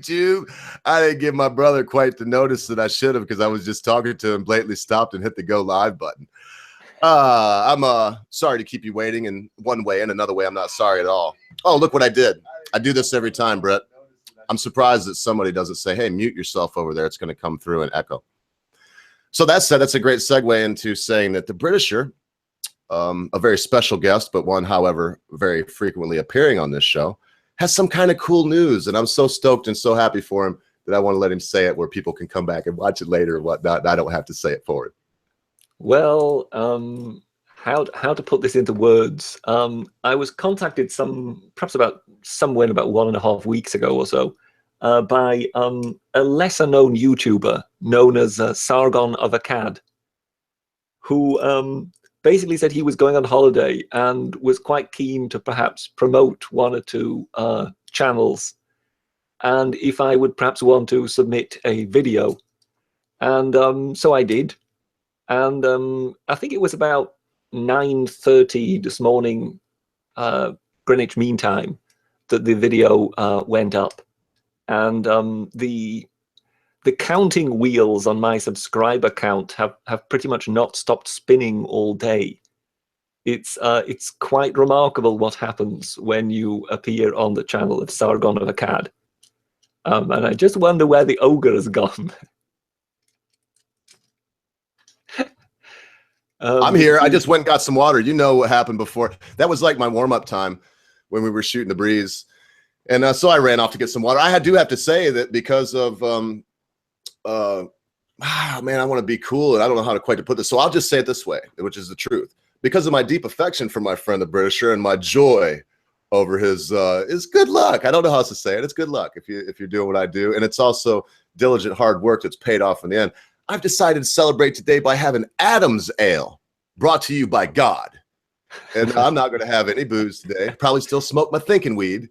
YouTube. I didn't give my brother quite the notice that I should have because I was just talking to him, blatantly stopped and hit the go live button. I'm sorry to keep you waiting in one way and another way. I'm not sorry at all. Oh, look what I did. I do this every time, Brett. I'm surprised that somebody doesn't say, hey, mute yourself over there. It's going to come through and echo. So that said, that's a great segue into saying that the Britisher, a very special guest, but one, however, very frequently appearing on this show, has some kind of cool news. And I'm so stoked and so happy for him that I want to let him say it where people can come back and watch it later and whatnot. I don't have to say it for him. Well, how to put this into words? I was contacted perhaps about 1.5 weeks ago or so by a lesser known YouTuber known as Sargon of Akkad, who basically said he was going on holiday and was quite keen to perhaps promote one or two channels, and if I would perhaps want to submit a video. And so I did. And I think it was about 9:30 this morning, Greenwich Mean Time, that the video went up. And the counting wheels on my subscriber count have pretty much not stopped spinning all day. It's quite remarkable what happens when you appear on the channel of Sargon of Akkad. And I just wonder where the Ogre has gone. I'm here. I just went and got some water. You know what happened before. That was like my warm-up time when we were shooting the breeze. And so I ran off to get some water. I do have to say that because of, man, I want to be cool, and I don't know how to quite to put this. So I'll just say it this way, which is the truth. Because of my deep affection for my friend, the Britisher, and my joy over his good luck. I don't know how else to say it. It's good luck if you're doing what I do. And it's also diligent hard work that's paid off in the end. I've decided to celebrate today by having Adam's Ale brought to you by God. And I'm not going to have any booze today. Probably still smoke my thinking weed.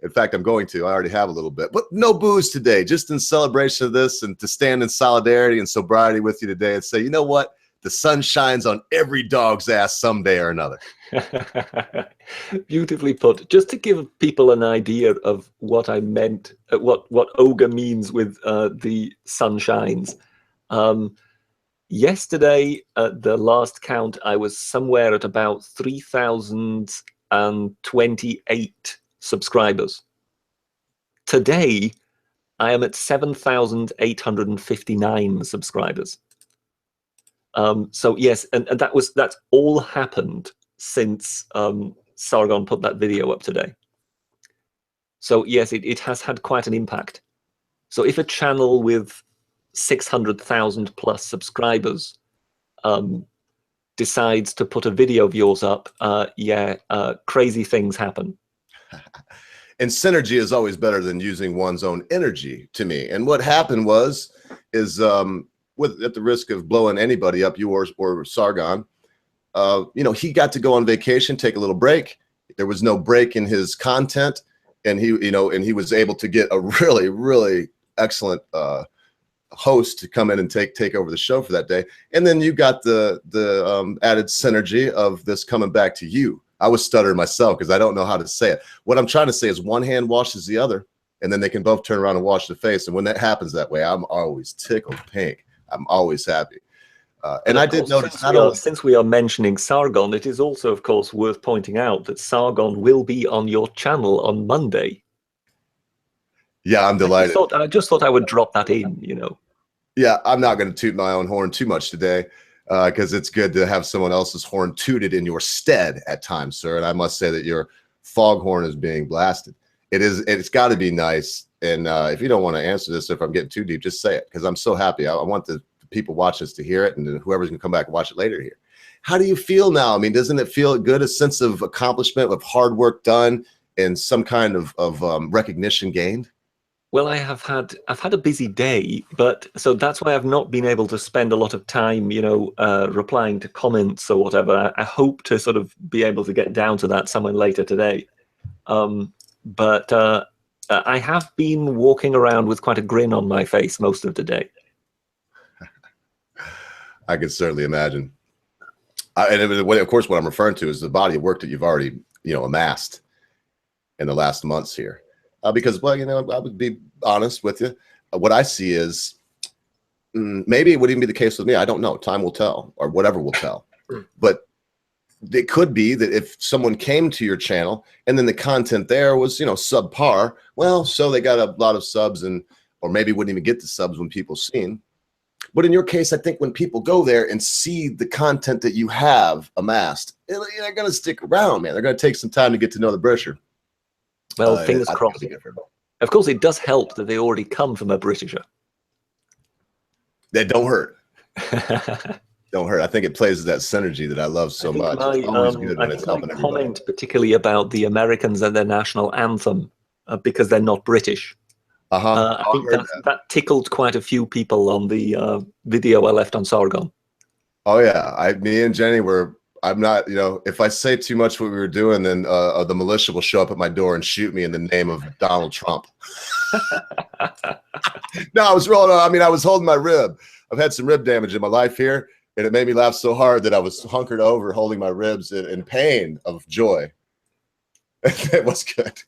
In fact, I'm going to. I already have a little bit. But no booze today, just in celebration of this and to stand in solidarity and sobriety with you today and say, you know what? The sun shines on every dog's ass someday or another. Beautifully put. Just to give people an idea of what I meant, what Ogre means with the sun shines. Yesterday, at the last count, I was somewhere at about 3,028 subscribers. Today, I am at 7,859 subscribers. So yes, and that's all happened since Sargon put that video up today. So yes, it has had quite an impact. So if a channel with 600,000 plus subscribers decides to put a video of yours up, crazy things happen. And synergy is always better than using one's own energy, to me. And what happened is at the risk of blowing anybody up, you or Sargon, he got to go on vacation, take a little break. There was no break in his content, and he was able to get a really, really excellent host to come in and take over the show for that day. And then you got the added synergy of this coming back to you. I was stuttering myself because I don't know how to say it. What I'm trying to say is one hand washes the other, and then they can both turn around and wash the face. And when that happens that way, I'm always tickled pink. I'm always happy. And I did notice, since we are mentioning Sargon, it is also, of course, worth pointing out that Sargon will be on your channel on Monday. Yeah, I'm delighted. I just thought I would drop that in, Yeah, I'm not going to toot my own horn too much today because it's good to have someone else's horn tooted in your stead at times, sir. And I must say that your foghorn is being blasted. It's got to be nice. And if you don't want to answer this, if I'm getting too deep, just say it because I'm so happy. I want the people watching this to hear it, and then whoever's going to come back and watch it later here. How do you feel now? I mean, doesn't it feel good, a sense of accomplishment, of hard work done, and some kind of recognition gained? Well, I've had a busy day, but so that's why I've not been able to spend a lot of time, replying to comments or whatever. I hope to sort of be able to get down to that somewhere later today. But I have been walking around with quite a grin on my face most of the day. I can certainly imagine. And of course, what I'm referring to is the body of work that you've already, amassed in the last months here. because, well, you know, I would be honest with you. What I see is maybe it would even be the case with me. I don't know. Time will tell, or whatever will tell. But it could be that if someone came to your channel and then the content there was, you know, subpar, well, so they got a lot of subs or maybe wouldn't even get the subs when people seen. But in your case, I think when people go there and see the content that you have amassed, they're going to stick around, man. They're going to take some time to get to know the Britisher. Well, fingers crossed. Of course, it does help that they already come from a Britisher. That don't hurt. Don't hurt. I think it plays that synergy that I love so much. It's always good when it's helping everybody. Comment particularly about the Americans and their national anthem because they're not British. I think that tickled quite a few people on the video I left on Sargon. Oh yeah, me and Jenny were. I'm not, you know, if I say too much what we were doing, then the militia will show up at my door and shoot me in the name of Donald Trump. No, I was rolling. I mean, I was holding my rib. I've had some rib damage in my life here, and it made me laugh so hard that I was hunkered over, holding my ribs in pain of joy. It was good.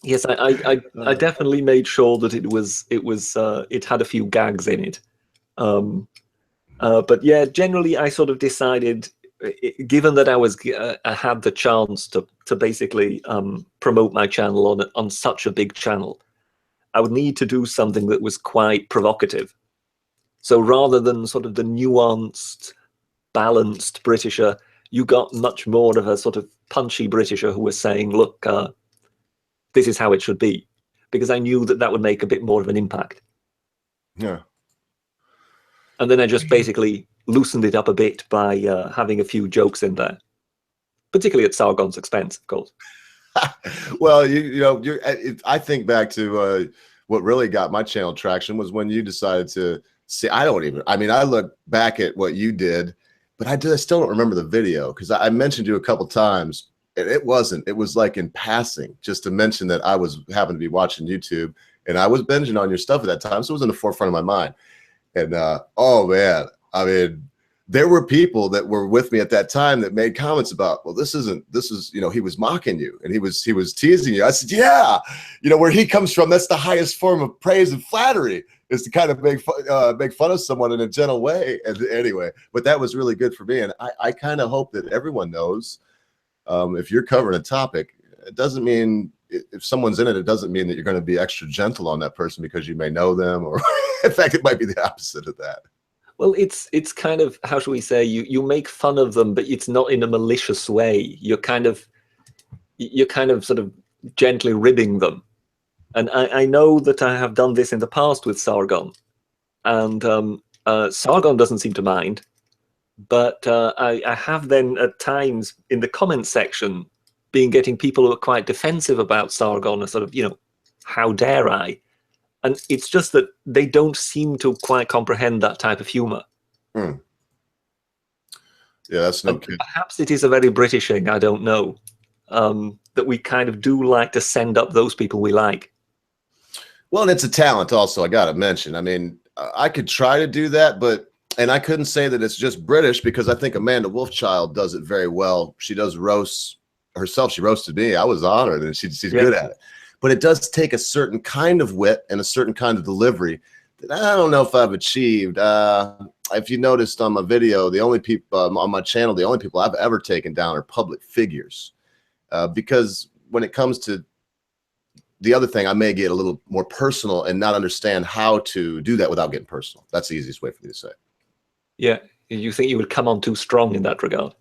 Yes, I definitely made sure that it had a few gags in it. But yeah, generally I sort of decided, given that I had the chance to basically promote my channel on such a big channel, I would need to do something that was quite provocative. So rather than sort of the nuanced, balanced Britisher, you got much more of a sort of punchy Britisher who was saying, look, this is how it should be, because I knew that would make a bit more of an impact. Yeah. And then I just basically loosened it up a bit by having a few jokes in there, particularly at Sargon's expense, of course. Well, I think back to what really got my channel traction was when you decided to see. I look back at what you did, but I still don't remember the video because I mentioned you a couple times. It was like in passing, just to mention that I happened to be watching YouTube and I was binging on your stuff at that time. So it was in the forefront of my mind. And oh man, I mean, there were people that were with me at that time that made comments about, well, this is, you know, he was mocking you and he was teasing you. I said, yeah, you know, where he comes from, that's the highest form of praise and flattery, is to kind of make fun of someone in a gentle way. And anyway, but that was really good for me. And I kind of hope that everyone knows, if you're covering a topic, it doesn't mean if someone's in it, it doesn't mean that you're going to be extra gentle on that person because you may know them, or in fact, it might be the opposite of that. Well, it's kind of, how should we say, you make fun of them, but it's not in a malicious way. You're kind of sort of gently ribbing them. And I know that I have done this in the past with Sargon, and Sargon doesn't seem to mind. But I have then at times in the comment section getting people who are quite defensive about Sargon, and sort of, you know, how dare I? And it's just that they don't seem to quite comprehend that type of humor. Yeah, that's no kid. Perhaps it is a very British thing, I don't know, that we kind of do like to send up those people we like. Well, and it's a talent also, I got to mention. I mean, I could try to do that, and I couldn't say that it's just British, because I think Amanda Wolfchild does it very well. She does roasts herself. She roasted me. I was honored, and she's good at it. But it does take a certain kind of wit and a certain kind of delivery that I don't know if I've achieved. If you noticed on my video, the only people on my channel, the only people I've ever taken down are public figures. Because when it comes to the other thing, I may get a little more personal and not understand how to do that without getting personal. That's the easiest way for me to say it. Yeah, you think you would come on too strong in that regard?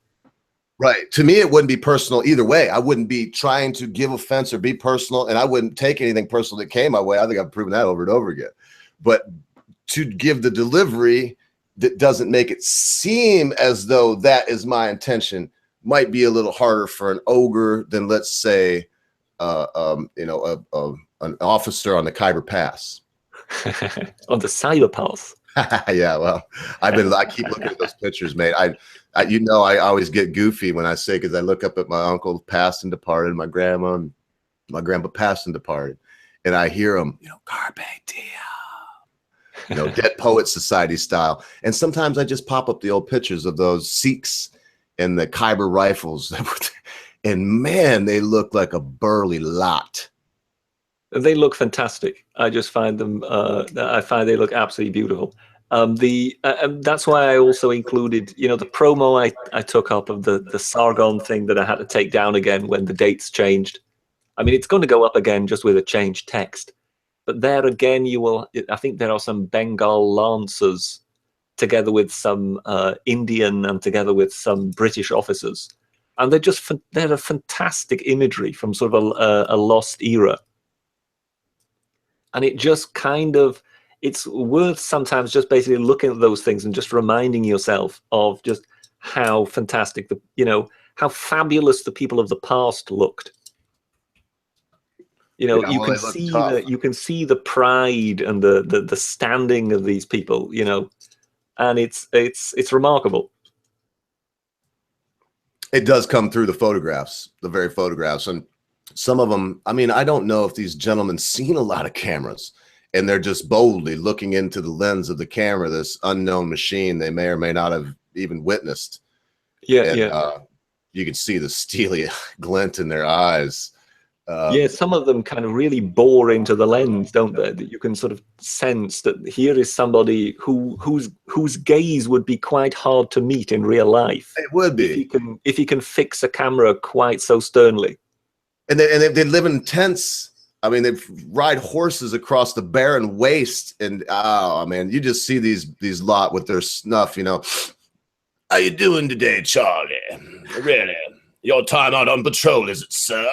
Right. To me, it wouldn't be personal either way. I wouldn't be trying to give offense or be personal, and I wouldn't take anything personal that came my way. I think I've proven that over and over again. But to give the delivery that doesn't make it seem as though that is my intention might be a little harder for an ogre than, let's say, an officer on the Khyber Pass. On the Cyber Pass. Yeah, well, I keep looking at those pictures, mate. I always get goofy when I say, because I look up at my uncle passed and departed, my grandma and my grandpa passed and departed, and I hear them, Carpe Diem, Dead Poet Society style. And sometimes I just pop up the old pictures of those Sikhs and the Khyber rifles, and man, they look like a burly lot. They look fantastic. I just find them. I find they look absolutely beautiful. That's why I also included, the promo I took up of the Sargon thing that I had to take down again when the dates changed. I mean, it's going to go up again just with a changed text. But there again, I think there are some Bengal lancers together with some Indian and together with some British officers. And they're a fantastic imagery from sort of a lost era. And it just it's worth sometimes just basically looking at those things and just reminding yourself of just how fantastic how fabulous the people of the past looked. Yeah, You well, can they look see tough. you can see the pride and the standing of these people, and it's remarkable. It does come through the very photographs. And some of them, I mean, I don't know if these gentlemen seen a lot of cameras and they're just boldly looking into the lens of the camera, this unknown machine they may or may not have even witnessed. Yeah, And yeah. you can see the steely glint in their eyes. Yeah, some of them kind of really bore into the lens, don't they? That you can sort of sense that here is somebody whose gaze would be quite hard to meet in real life. It would be. If he can fix a camera quite so sternly. And they live in tents. I mean, they ride horses across the barren waste. And oh man, you just see these lot with their snuff, How you doing today, Charlie? Really? Your time out on patrol, is it, sir?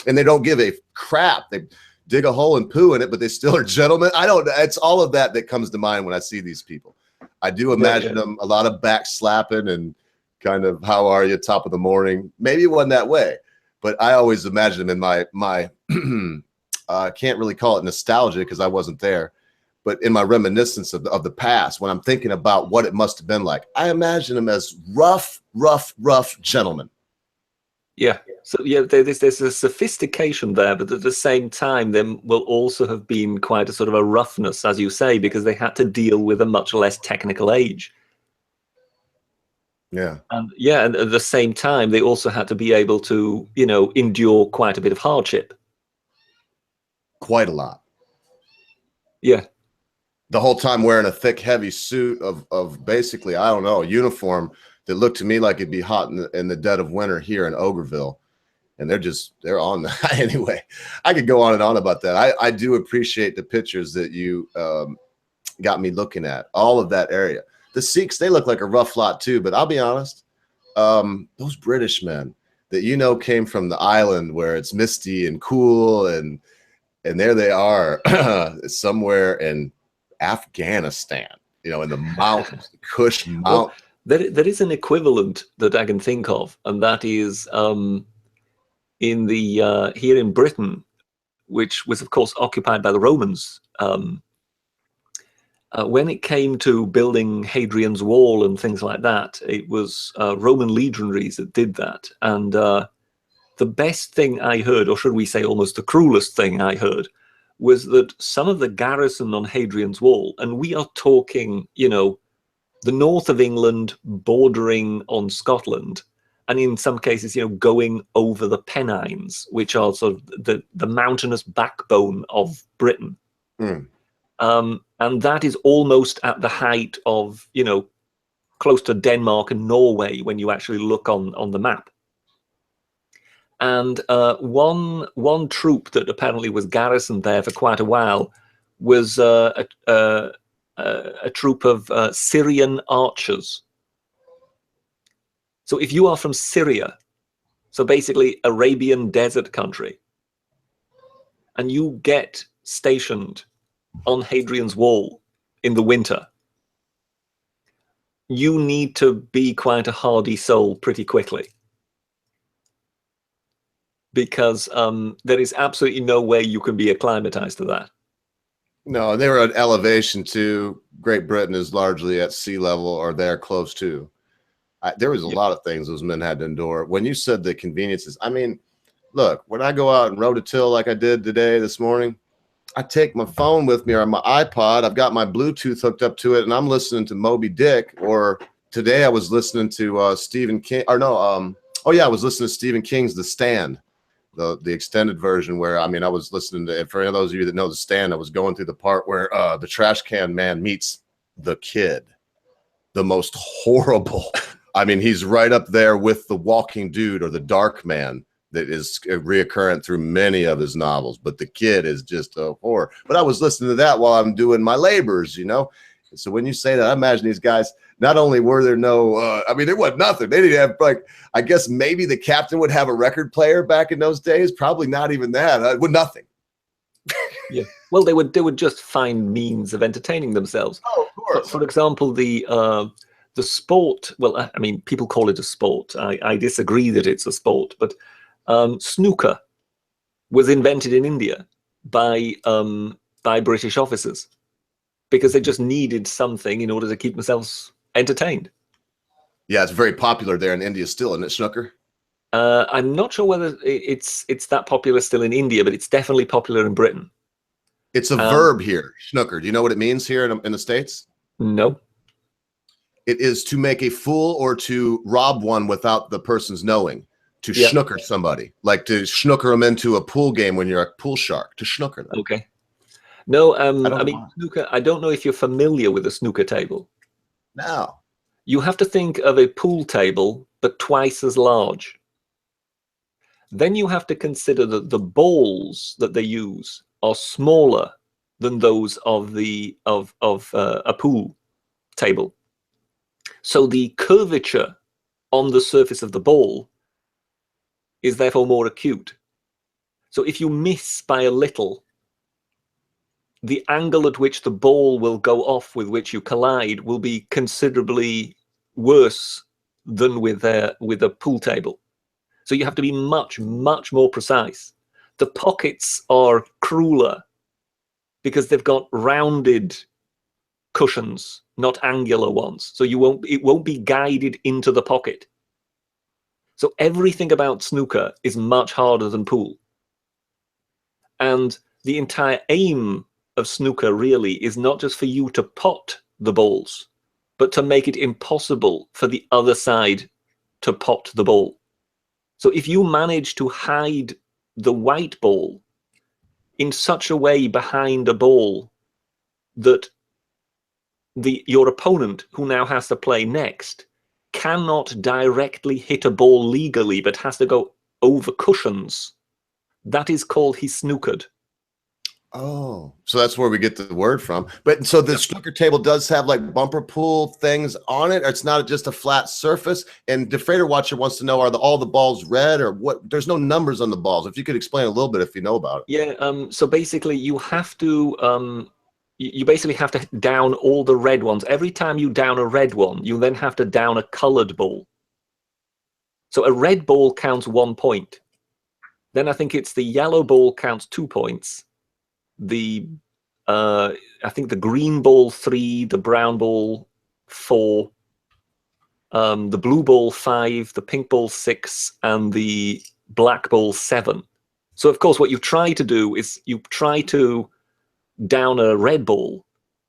And they don't give a crap. They dig a hole and poo in it, but they still are gentlemen. It's all of that comes to mind when I see these people. I do imagine them a lot of back slapping and kind of, how are you, top of the morning. Maybe it wasn't that way, but I always imagine them in my I can't really call it nostalgia because I wasn't there, but in my reminiscence of the past, when I'm thinking about what it must have been like, I imagine them as rough gentlemen. Yeah. So yeah, there's a sophistication there, but at the same time, there will also have been quite a sort of a roughness, as you say, because they had to deal with a much less technical age. Yeah. And at the same time, they also had to be able to, endure quite a bit of hardship. Quite a lot. Yeah. The whole time wearing a thick, heavy suit of basically, I don't know, a uniform that looked to me like it'd be hot in the dead of winter here in Ogreville. And they're on that. Anyway, I could go on and on about that. I do appreciate the pictures that you got me looking at, all of that area. The Sikhs, they look like a rough lot too, but I'll be honest, those British men that came from the island where it's misty and cool, and there they are somewhere in Afghanistan, in the mountains, the Kush Mountains. Well, there is an equivalent that I can think of, and that is in the here in Britain, which was of course occupied by the Romans. When it came to building Hadrian's Wall and things like that, it was Roman legionaries that did that. And the best thing I heard, or should we say almost the cruelest thing I heard, was that some of the garrison on Hadrian's Wall, and we are talking, the north of England bordering on Scotland, and in some cases, going over the Pennines, which are sort of the mountainous backbone of Britain. Mm. And that is almost at the height of, close to Denmark and Norway when you actually look on the map. And one troop that apparently was garrisoned there for quite a while was a troop of Syrian archers. So if you are from Syria, so basically Arabian desert country, and you get stationed on Hadrian's Wall in the winter, you need to be quite a hardy soul pretty quickly, because there is absolutely no way you can be acclimatized to that. No, they were at elevation too. Great Britain is largely at sea level or there close to. There was a lot of things those men had to endure. When you said the conveniences, I mean, look, when I go out and row to till like I did this morning, I take my phone with me or my iPod. I've got my Bluetooth hooked up to it, and I'm listening to Moby Dick. Or today I was listening to Stephen King. Or no, I was listening to Stephen King's The Stand. the extended version where, I mean, I was listening to, for those of you that know the stand, I was going through the part where the trash can man meets the kid, the most horrible. I mean, he's right up there with the walking dude or the dark man that is reoccurrent through many of his novels, but the kid is just a horror. But I was listening to that while I'm doing my labors, you know. So when you say that, I imagine these guys, not only were there no, I mean, there was nothing. They didn't have, like, I guess maybe the captain would have a record player back in those days. Probably not even that. With nothing. Yeah. Well, they would just find means of entertaining themselves. Oh, of course. For example, the sport. Well, I mean, people call it a sport. I disagree that it's a sport, but snooker was invented in India by British officers, because they just needed something in order to keep themselves entertained. Yeah, it's very popular there in India still, isn't it, snooker? I'm not sure whether it's that popular still in India, but it's definitely popular in Britain. It's a verb here, snooker. Do you know what it means here in the States? No. It is to make a fool or to rob one without the person's knowing. To snooker somebody, like to snooker them into a pool game when you're a pool shark, to snooker them. Okay. No, I mean, know. snooker, I don't know if you're familiar with a snooker table. No. You have to think of a pool table, but twice as large. Then you have to consider that the balls that they use are smaller than those of a pool table. So the curvature on the surface of the ball is therefore more acute. So if you miss by a little, the angle at which the ball will go off with which you collide will be considerably worse than with a pool table. So you have to be much, much more precise. The pockets are crueler because they've got rounded cushions, not angular ones. So it won't be guided into the pocket. So everything about snooker is much harder than pool. And the entire aim of snooker really is not just for you to pot the balls, but to make it impossible for the other side to pot the ball. So if you manage to hide the white ball in such a way behind a ball that your opponent, who now has to play next, cannot directly hit a ball legally, but has to go over cushions, that is called he snookered. Oh, so that's where we get the word from. But so the snooker table does have like bumper pool things on it, or it's not just a flat surface. And the Freighter Watcher wants to know, are all the balls red or what? There's no numbers on the balls. If you could explain a little bit, if you know about it. Yeah. So basically, you have to you basically have to down all the red ones. Every time you down a red one, you then have to down a colored ball. So a red ball counts 1 point. Then I think it's the yellow ball counts 2 points. I think the green ball 3, the brown ball 4, the blue ball 5, the pink ball 6, and the black ball 7. So of course, what you try to do is you try to down a red ball,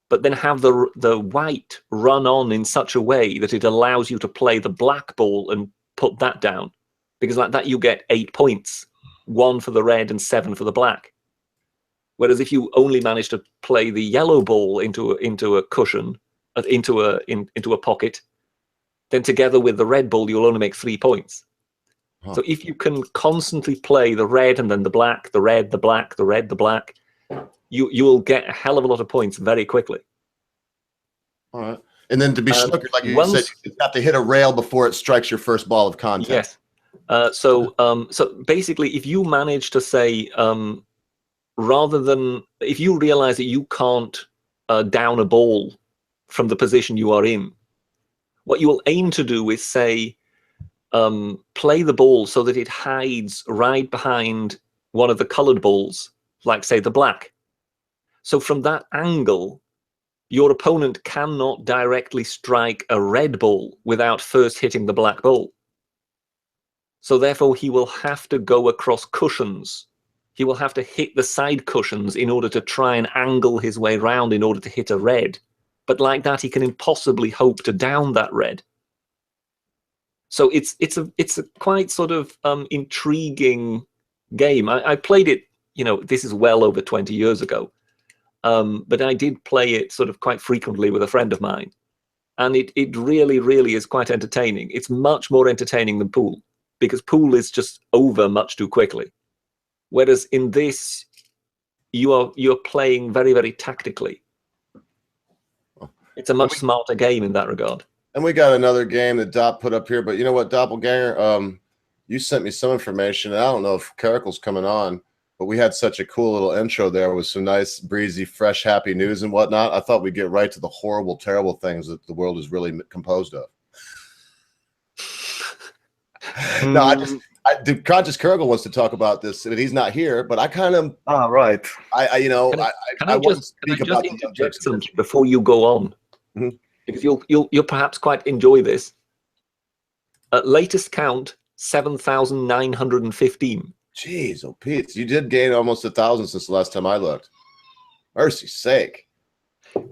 but then have the white run on in such a way that it allows you to play the black ball and put that down, because like that you get 8 points, 1 for the red and 7 for the black. Whereas if you only manage to play the yellow ball into a cushion, into a pocket, then together with the red ball, you'll only make 3 points. Huh. So if you can constantly play the red and then the black, the red, the black, the red, the black, you will get a hell of a lot of points very quickly. All right. And then to be snookered, like you said, you have to hit a rail before it strikes your first ball of contact. Yes. So basically, if you manage to say, rather than, if you realize that you can't down a ball from the position you are in, what you will aim to do is say, play the ball so that it hides right behind one of the colored balls, like say the black. So from that angle, your opponent cannot directly strike a red ball without first hitting the black ball. So therefore, he will have to go across cushions. He will have to hit the side cushions in order to try and angle his way round in order to hit a red. But like that, he can impossibly hope to down that red. So it's a quite sort of intriguing game. I played it, this is well over 20 years ago. But I did play it sort of quite frequently with a friend of mine. And it really, really is quite entertaining. It's much more entertaining than pool, because pool is just over much too quickly. Whereas in this, you're playing very, very tactically. It's a much smarter game in that regard. And we got another game that Dop put up here, but you know what, Doppelganger? You sent me some information, and I don't know if Caracal's coming on, but we had such a cool little intro there with some nice, breezy, fresh, happy news and whatnot. I thought we'd get right to the horrible, terrible things that the world is really composed of. No, the conscious Kurgle wants to talk about this, but he's not here. But I kind of, right. I want to speak about the Young Turks before you go on, because you'll perhaps quite enjoy this. At latest count, 7,915. Jeez, oh Pete, you did gain almost 1,000 since the last time I looked. Mercy's sake.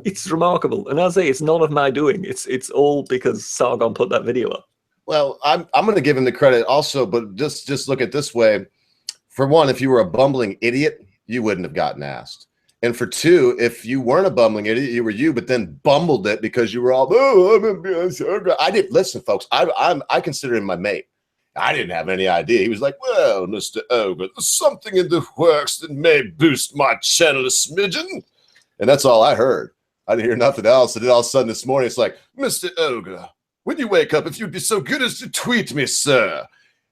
It's remarkable. And I'll say it's none of my doing. It's all because Sargon put that video up. Well, I'm going to give him the credit also, but just look at it this way. For one, if you were a bumbling idiot, you wouldn't have gotten asked. And for two, if you weren't a bumbling idiot, you were you, but then bumbled it because you were all, I didn't listen, folks. I consider him my mate. I didn't have any idea. He was like, well, Mr. Ogre, there's something in the works that may boost my channel a smidgen. And that's all I heard. I didn't hear nothing else. And then all of a sudden this morning, it's like, Mr. Ogre, when you wake up, if you'd be so good as to tweet me, sir.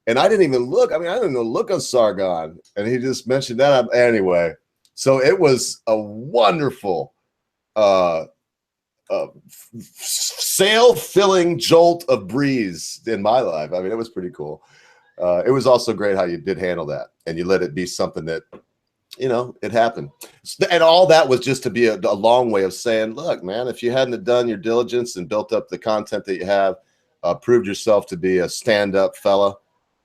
And I didn't even look. I mean, I didn't even look on Sargon. And he just mentioned that. Anyway, so it was a wonderful sail-filling jolt of breeze in my life. I mean, it was pretty cool. It was also great how you did handle that, and you let it be something that, it happened. And all that was just to be a long way of saying, look, man, if you hadn't have done your diligence and built up the content that you have, proved yourself to be a stand-up fella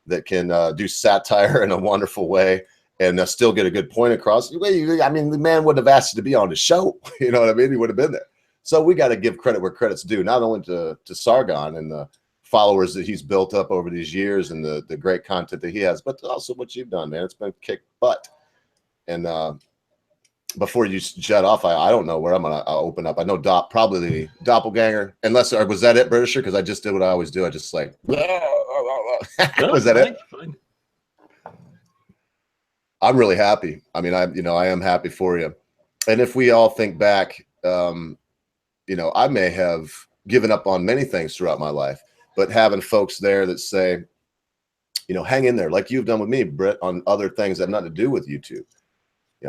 that can do satire in a wonderful way and still get a good point across. I mean, the man wouldn't have asked you to be on the show. You know what I mean? He would have been there. So we got to give credit where credit's due, not only to Sargon and the followers that he's built up over these years and the great content that he has, but also what you've done, man. It's been kick butt. And before you jet off, I don't know where I'm going to open up. I know probably the Doppelganger, unless, or was that it, Britisher? Because I just did what I always do. I just like, was that it? Fine. I'm really happy. I mean, I am happy for you. And if we all think back, I may have given up on many things throughout my life, but having folks there that say, hang in there, like you've done with me, Britt, on other things that have nothing to do with YouTube.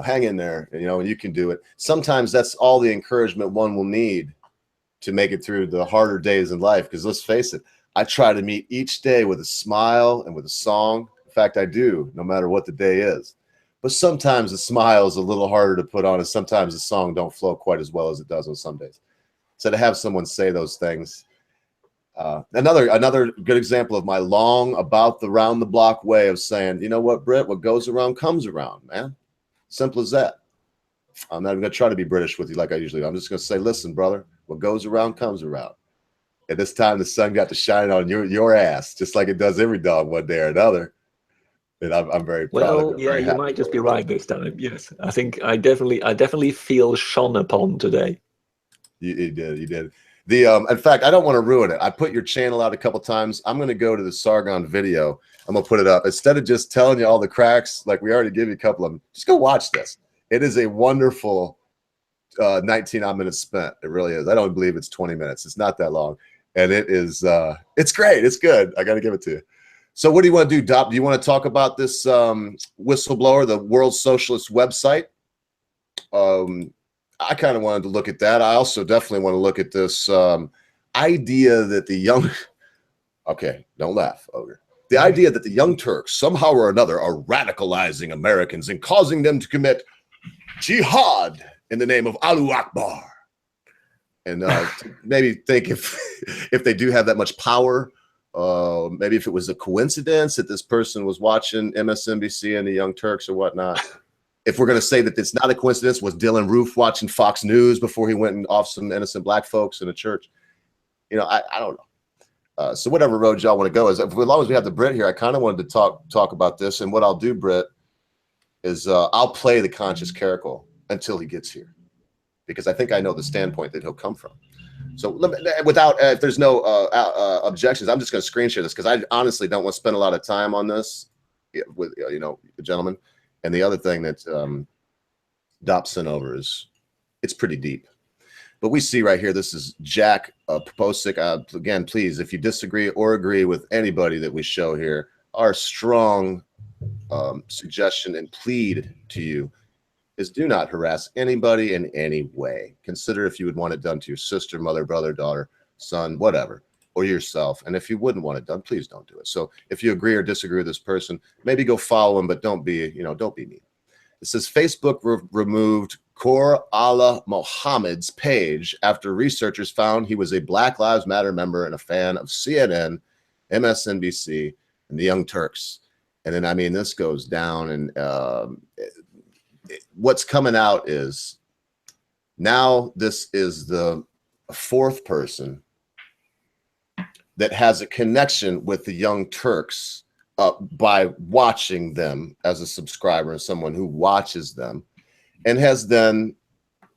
Hang in there, and you can do it. Sometimes that's all the encouragement one will need to make it through the harder days in life. Because let's face it, I try to meet each day with a smile and with a song. In fact, I do, no matter what the day is. But sometimes the smile is a little harder to put on, and sometimes the song don't flow quite as well as it does on some days. So to have someone say those things, another good example of my long about the round the block way of saying, you know what, Britt, what goes around comes around, man. Simple as that. I'm not even going to try to be British with you like I usually do. I'm just going to say, listen, brother, what goes around comes around. And this time the sun got to shine on your ass, just like it does every dog one day or another. And I'm very proud of it. Yeah, you might just be right this time. Yes, I think I definitely feel shone upon today. You did. In fact, I don't want to ruin it. I put your channel out a couple times. I'm going to go to the Sargon video. I'm going to put it up. Instead of just telling you all the cracks, like we already gave you a couple of them, just go watch this. It is a wonderful 19 odd minutes spent. It really is. I don't believe it's 20 minutes. It's not that long. And it is, it's great. It's good. I got to give it to you. So what do you want to do, Dop? Do you want to talk about this whistleblower, the World Socialist website? I kind of wanted to look at that. I also definitely want to look at this idea that the young, okay, don't laugh, Ogre. The idea that the Young Turks somehow or another are radicalizing Americans and causing them to commit jihad in the name of Allahu Akbar. And maybe think if they do have that much power, maybe if it was a coincidence that this person was watching MSNBC and the Young Turks or whatnot. If we're going to say that it's not a coincidence, was Dylan Roof watching Fox News before he went and off some innocent black folks in a church? I don't know. So whatever road y'all want to go is, as long as we have the Brit here, I kind of wanted to talk about this. And what I'll do, Brit, is I'll play the conscious Caracal until he gets here, because I think I know the standpoint that he'll come from. So without, if there's no objections, I'm just going to screen share this, because I honestly don't want to spend a lot of time on this with, you know, the gentleman. And the other thing that Dop sent over is, it's pretty deep. But we see right here, this is Jack Proposic. Again, please, if you disagree or agree with anybody that we show here, our strong suggestion and plead to you is, do not harass anybody in any way. Consider if you would want it done to your sister, mother, brother, daughter, son, whatever, or yourself. And if you wouldn't want it done, please don't do it. So if you agree or disagree with this person, maybe go follow him, but don't be, you know, don't be mean. It says Facebook removed Khor Allah Mohammed's page after researchers found he was a Black Lives Matter member and a fan of CNN, MSNBC, and the Young Turks. And then, I mean, this goes down, and what's coming out is now this is the fourth person that has a connection with the Young Turks by watching them as a subscriber and someone who watches them, and has then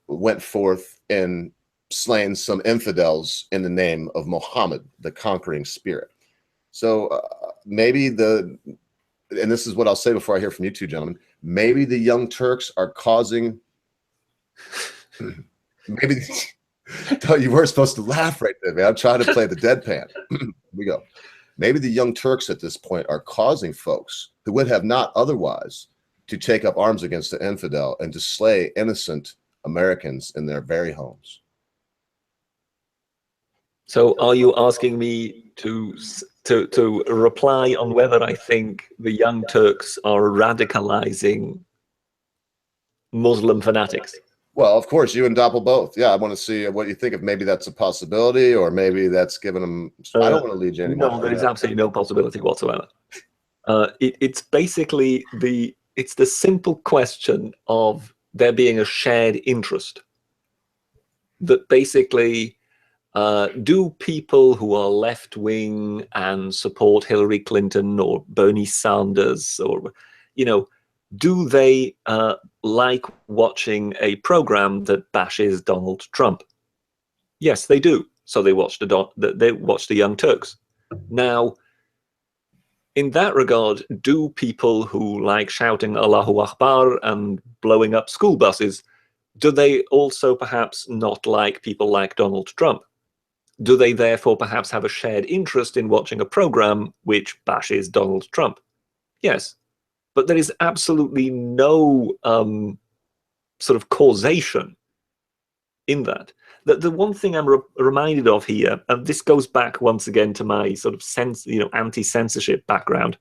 went forth and slain some infidels in the name of Muhammad, the conquering spirit. So maybe and this is what I'll say before I hear from you two gentlemen, maybe the Young Turks are causing, maybe, you were supposed to laugh right there, man. I'm trying to play the deadpan. Here we go. Maybe the Young Turks at this point are causing folks who would have not otherwise to take up arms against the infidel and to slay innocent Americans in their very homes. So are you asking me to reply on whether I think the Young Turks are radicalizing Muslim fanatics? Well, of course, you and Doppel both. Yeah, I want to see what you think of. Maybe that's a possibility, or maybe that's giving them. I don't want to lead you anymore. No, there is absolutely no possibility whatsoever. It's basically the simple question of there being a shared interest. That basically, do people who are left wing and support Hillary Clinton or Bernie Sanders, or, you know, do they like watching a program that bashes Donald Trump? Yes, they do. So they watch the Young Turks. Now, in that regard, do people who like shouting Allahu Akbar and blowing up school buses, do they also perhaps not like people like Donald Trump? Do they therefore perhaps have a shared interest in watching a program which bashes Donald Trump? Yes. But there is absolutely no sort of causation in that. The one thing I'm reminded of here, and this goes back once again to my sort of anti-censorship background.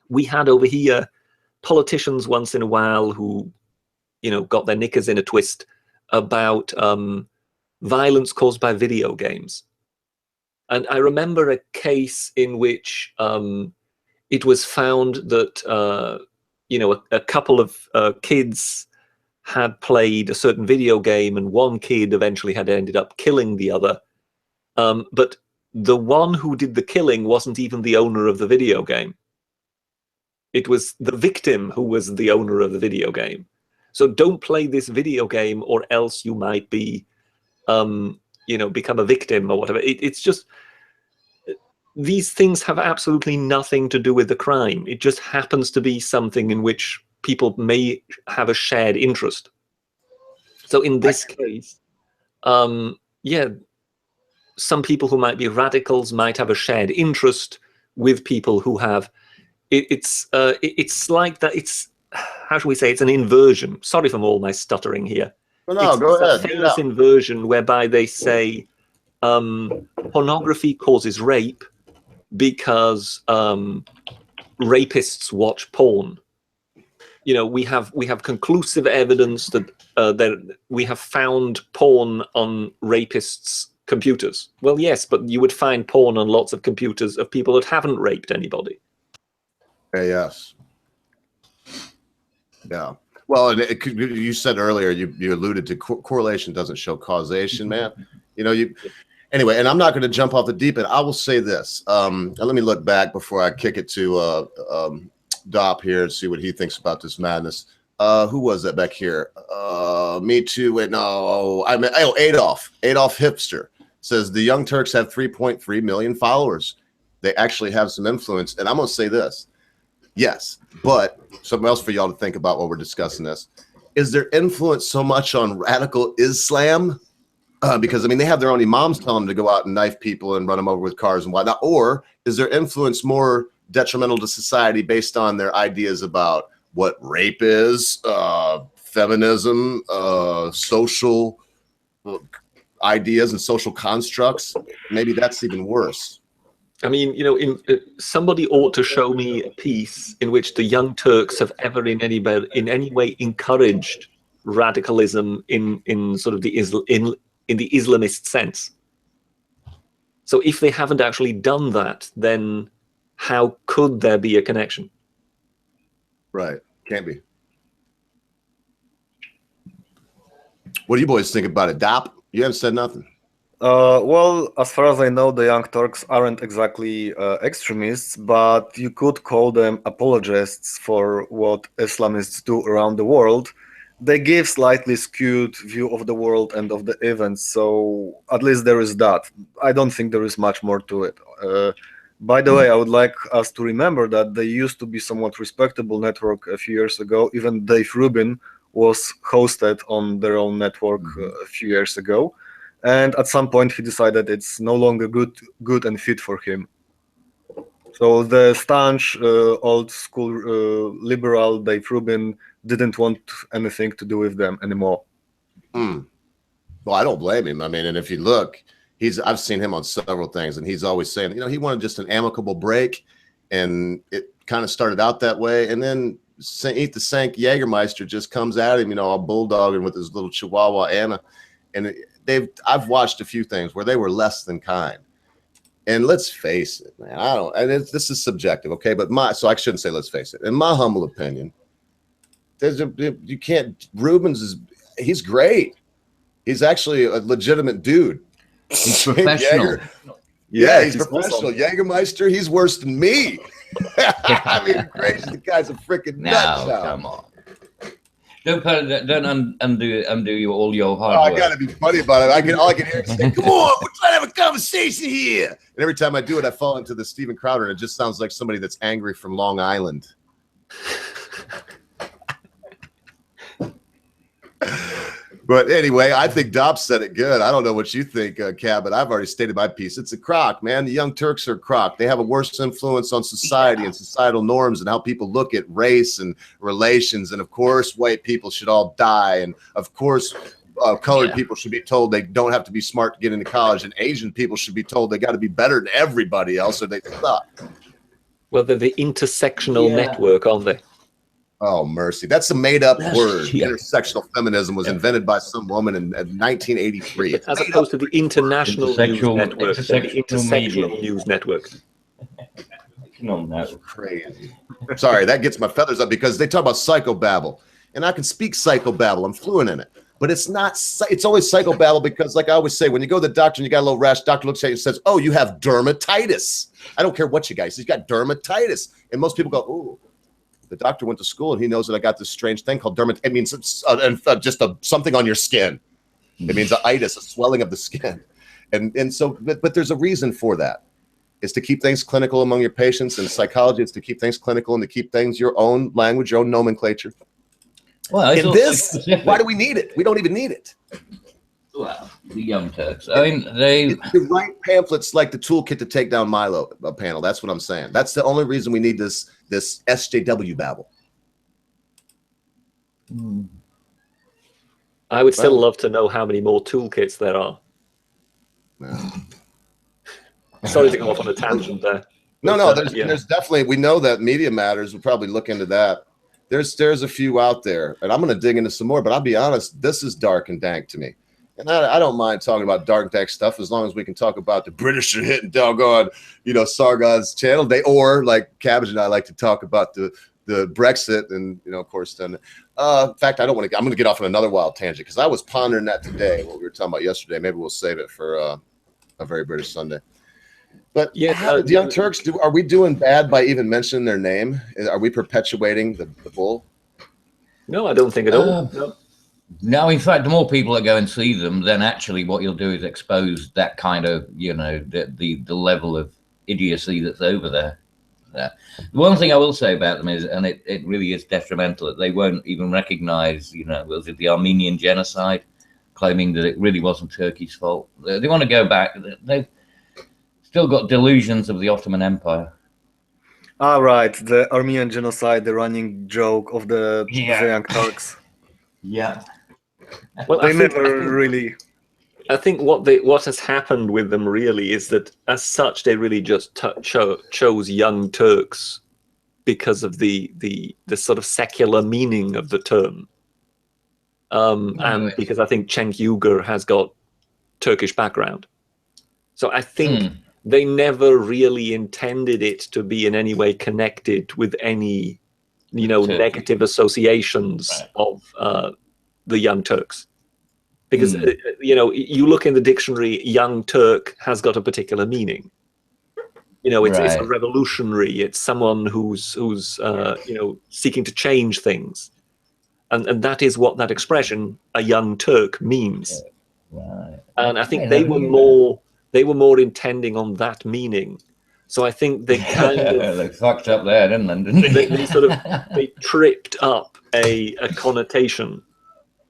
We had over here politicians once in a while who, you know, got their knickers in a twist about violence caused by video games. And I remember a case in which it was found that, you know, a couple of kids had played a certain video game, and one kid eventually had ended up killing the other. But the one who did the killing wasn't even the owner of the video game. It was the victim who was the owner of the video game. So don't play this video game, or else you might be, you know, become a victim or whatever. It's just, these things have absolutely nothing to do with the crime. It just happens to be something in which people may have a shared interest. So in this case, yeah, some people who might be radicals might have a shared interest with people who have. It's like that. It's, how should we say? It's an inversion. Sorry for all my stuttering here. Well, no, go ahead. It's a famous inversion whereby they say pornography causes rape because rapists watch porn. You know, we have conclusive evidence that we have found porn on rapists' computers. Well, yes, but you would find porn on lots of computers of people that haven't raped anybody. Yes. Yeah. Well, and you said earlier, you alluded to correlation doesn't show causation, man. You know, anyway, and I'm not going to jump off the deep end. I will say this. Let me look back before I kick it to Dop here and see what he thinks about this madness. Who was that back here? Me too. Wait, no. Adolf Hipster says the Young Turks have 3.3 million followers. They actually have some influence. And I'm going to say this. Yes, but something else for y'all to think about while we're discussing this. Is their influence so much on radical Islam? Because, I mean, they have their own imams telling them to go out and knife people and run them over with cars and whatnot. Or is their influence more detrimental to society based on their ideas about what rape is, feminism, social ideas and social constructs? Maybe that's even worse. I mean, you know, somebody ought to show me a piece in which the Young Turks have ever in any way encouraged radicalism in sort of the Islamist sense. So if they haven't actually done that, then how could there be a connection? Right. Can't be. What do you boys think about it? Dop, you haven't said nothing. Well, as far as I know, the Young Turks aren't exactly extremists, but you could call them apologists for what Islamists do around the world. They give slightly skewed view of the world and of the events, so at least there is that. I don't think there is much more to it. By the way, I would like us to remember that they used to be somewhat respectable network a few years ago. Even Dave Rubin was hosted on their own network a few years ago. And at some point, he decided it's no longer good and fit for him. So the staunch, old school liberal Dave Rubin didn't want anything to do with them anymore. Well, I don't blame him. I mean, and if you look, I've seen him on several things, and he's always saying, you know, he wanted just an amicable break, and it kind of started out that way. And then Eat the Sank Jägermeister just comes at him, you know, all bulldogging with his little Chihuahua Anna, and I've watched a few things where they were less than kind. And let's face it, man, this is subjective, okay? But so I shouldn't say let's face it. In my humble opinion, he's great. He's actually a legitimate dude. He's professional. Yeah, he's professional. Jägermeister, he's worse than me. I mean, crazy. The guy's a freaking nutshell. Come on. Don't undo all your hard work. I gotta be funny about it. All I can hear is say, "Come on, we're trying to have a conversation here." And every time I do it, I fall into the Steven Crowder, and it just sounds like somebody that's angry from Long Island. But anyway, I think Dob said it good. I don't know what you think, Cab, but I've already stated my piece. It's a crock, man. The Young Turks are a crock. They have a worse influence on society and societal norms and how people look at race and relations. And of course, white people should all die. And of course, colored people should be told they don't have to be smart to get into college. And Asian people should be told they got to be better than everybody else or they suck. Well, they're the intersectional network, aren't they? Oh, mercy. That's a made-up word. Intersectional feminism was invented by some woman in 1983. As opposed to the International News Network, the Intersectional News Network. That's crazy. Sorry, that gets my feathers up because they talk about psychobabble. And I can speak psychobabble. I'm fluent in it. But it's not, it's always psychobabble because, like I always say, when you go to the doctor and you got a little rash, doctor looks at you and says, "Oh, you have dermatitis." I don't care what you guys, he's got dermatitis. And most people go, "Ooh. The doctor went to school and he knows that I got this strange thing called dermatitis." It means just something on your skin. It means an itis, a swelling of the skin. And so, but there's a reason for that. It's to keep things clinical among your patients. And psychology, it's to keep things clinical and to keep things your own language, your own nomenclature. Well, and this, why do we need it? We don't even need it. Well, the Young Turks. I mean, they write pamphlets like the toolkit to take down Milo panel. That's what I'm saying. That's the only reason we need this SJW babble. I would still love to know how many more toolkits there are. Sorry to go off on a tangent there. No, there's definitely, we know that Media Matters will probably look into that. There's a few out there, and I'm going to dig into some more, but I'll be honest, this is dark and dank to me. And I don't mind talking about dark dank stuff as long as we can talk about the British are hitting doggone, Sargon's channel. Or like Cabbage and I like to talk about the Brexit and, of course, then. In fact, I'm going to get off on another wild tangent because I was pondering that today, what we were talking about yesterday. Maybe we'll save it for a Very British Sunday. But Yeah, the Young Turks, are we doing bad by even mentioning their name? Are we perpetuating the bull? No, I don't think at all. No. No, in fact, the more people that go and see them, then actually what you'll do is expose that kind of, you know, the level of idiocy that's over there. The one thing I will say about them is, and it really is detrimental, that they won't even recognize, you know, was it the Armenian genocide, claiming that it really wasn't Turkey's fault. They want to go back. They've still got delusions of the Ottoman Empire. Ah, right, the Armenian genocide, the running joke of the Young Turks. Yeah. Well, They never really. I think what has happened with them really is that, as such, they really just chose Young Turks because of the sort of secular meaning of the term, and because I think Cenk Uygur has got Turkish background, so I think they never really intended it to be in any way connected with any, you know, negative associations of the Young Turks. Because, you know, you look in the dictionary, Young Turk has got a particular meaning. You know, it's a revolutionary. It's someone who's you know, seeking to change things. And that is what that expression, a Young Turk, means. Right. And I think they were more intending on that meaning. So I think they kind of they fucked up there, didn't they? they sort of they tripped up a connotation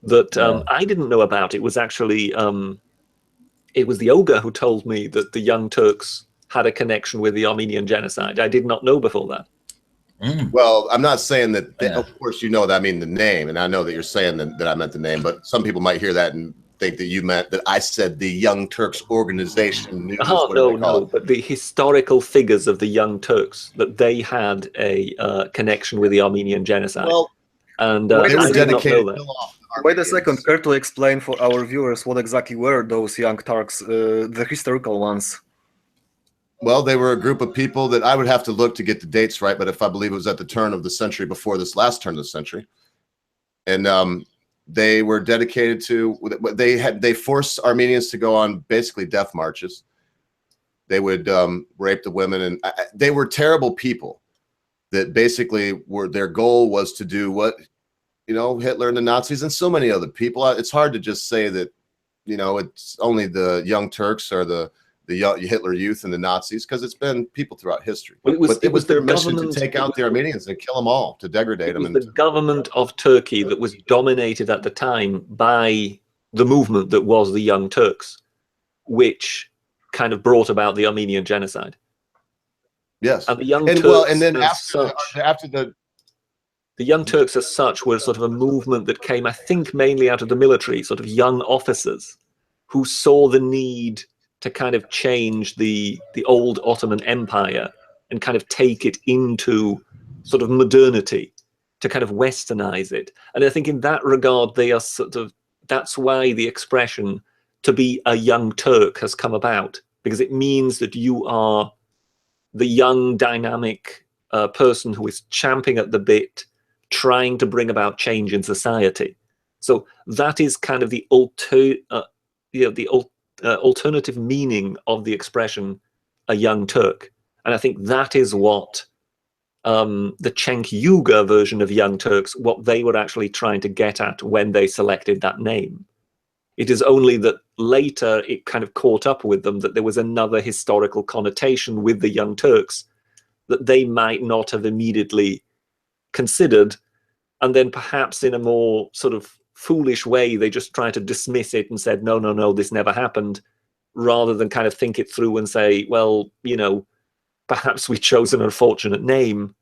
that I didn't know about. It was actually it was the Ogre who told me that the Young Turks had a connection with the Armenian genocide. I did not know before that. Well, I'm not saying that. Of course, you know that I mean the name, and I know that you're saying that I meant the name. But some people might hear that and think that you meant that I said the Young Turks organization. No. But the historical figures of the Young Turks, that they had a connection with the Armenian genocide. Well, and they were I did not know that. Wait a second, care to explain for our viewers what exactly were those Young Turks, the historical ones? Well, they were a group of people that I would have to look to get the dates right, but if I believe it was at the turn of the century before this last turn of the century. And they were dedicated to, they forced Armenians to go on basically death marches. They would rape the women, and they were terrible people that basically their goal was to do what, you know, Hitler and the Nazis and so many other people. It's hard to just say that, you know, it's only the Young Turks or the Hitler Youth and the Nazis, because it's been people throughout history. Well, it was their mission to take out the Armenians and kill them all, to degrade them. It was the government of Turkey that was dominated at the time by the movement that was the Young Turks, which kind of brought about the Armenian genocide. Yes, and the Young Turks, and then after the Young Turks as such were sort of a movement that came, I think, mainly out of the military, sort of young officers who saw the need to kind of change the old Ottoman Empire and kind of take it into sort of modernity, to kind of westernize it. And I think in that regard, they are sort of, that's why the expression to be a Young Turk has come about, because it means that you are the young, dynamic person who is champing at the bit, trying to bring about change in society. So that is kind of the alternative meaning of the expression a Young Turk. And I think that is what the Cenk Uygur version of Young Turks, what they were actually trying to get at when they selected that name. It is only that later it kind of caught up with them that there was another historical connotation with the Young Turks that they might not have immediately considered. And then perhaps in a more sort of foolish way, they just tried to dismiss it and said, no, this never happened, rather than kind of think it through and say, well, you know, perhaps we chose an unfortunate name.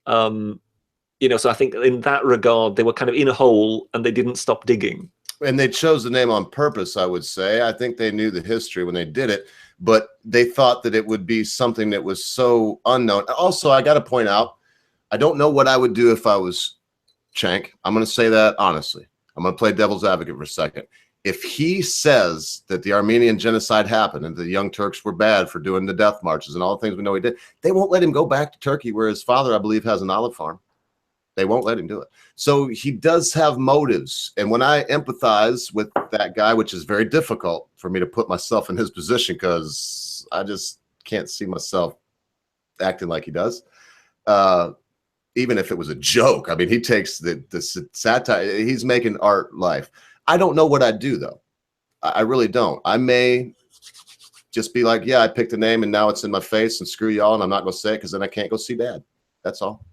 You know, so I think in that regard, they were kind of in a hole and they didn't stop digging. And they chose the name on purpose, I would say. I think they knew the history when they did it, but they thought that it would be something that was so unknown. Also, I got to point out, I don't know what I would do if I was Cenk. I'm going to say that honestly. I'm going to play devil's advocate for a second. If he says that the Armenian genocide happened and the Young Turks were bad for doing the death marches and all the things we know he did, they won't let him go back to Turkey, where his father, I believe, has an olive farm. They won't let him do it. So he does have motives. And when I empathize with that guy, which is very difficult for me to put myself in his position because I just can't see myself acting like he does. Even if it was a joke. I mean, he takes the satire. He's making art life. I don't know what I'd do, though. I really don't. I may just be like, yeah, I picked a name and now it's in my face and screw y'all, and I'm not going to say it because then I can't go see Dad. That's all.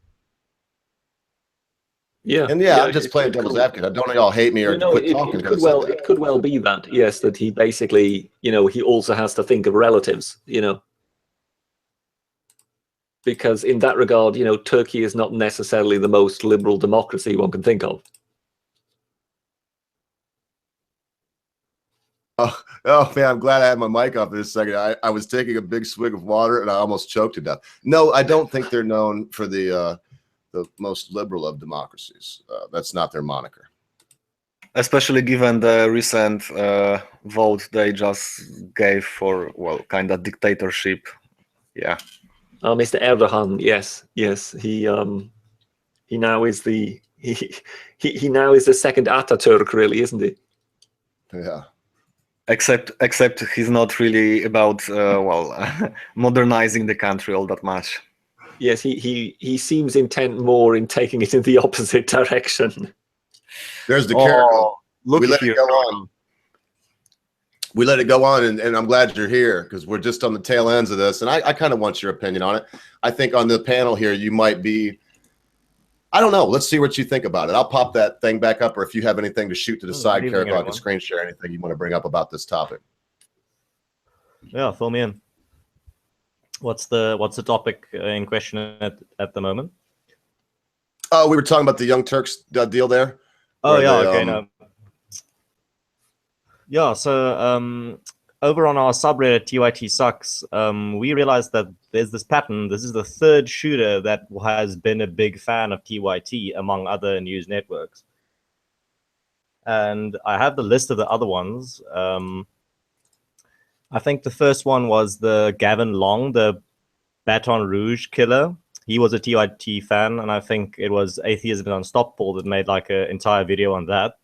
Yeah. And yeah, I'm just playing devil's advocate. I don't all hate me or quit talking. It could well be that, yes, that he basically, he also has to think of relatives, because in that regard, Turkey is not necessarily the most liberal democracy one can think of. Oh man, I'm glad I had my mic off for a second. I was taking a big swig of water and I almost choked to death. No, I don't think they're known for the most liberal of democracies. That's not their moniker. Especially given the recent vote they just gave for, well, kind of dictatorship. Yeah. Mr. Erdogan, yes, he now is the he now is the second Ataturk, really, isn't he? Yeah. Except he's not really about modernizing the country all that much. Yes, he seems intent more in taking it in the opposite direction. There's the character. We let it go on. We let it go on, and I'm glad you're here because we're just on the tail ends of this, and I kind of want your opinion on it. I think on the panel here, you might be, I don't know. Let's see what you think about it. I'll pop that thing back up, or if you have anything to shoot to the side, Carrico, I can screen share anything you want to bring up about this topic. Yeah, fill me in. What's the topic in question at the moment? Oh, we were talking about the Young Turks deal there. Oh yeah, okay, no. Yeah, so over on our subreddit TYT sucks, we realized that there's this pattern. This is the third shooter that has been a big fan of TYT among other news networks. And I have the list of the other ones. I think the first one was the Gavin Long, the Baton Rouge killer. He was a TYT fan, and I think it was Atheism Unstoppable that made like an entire video on that.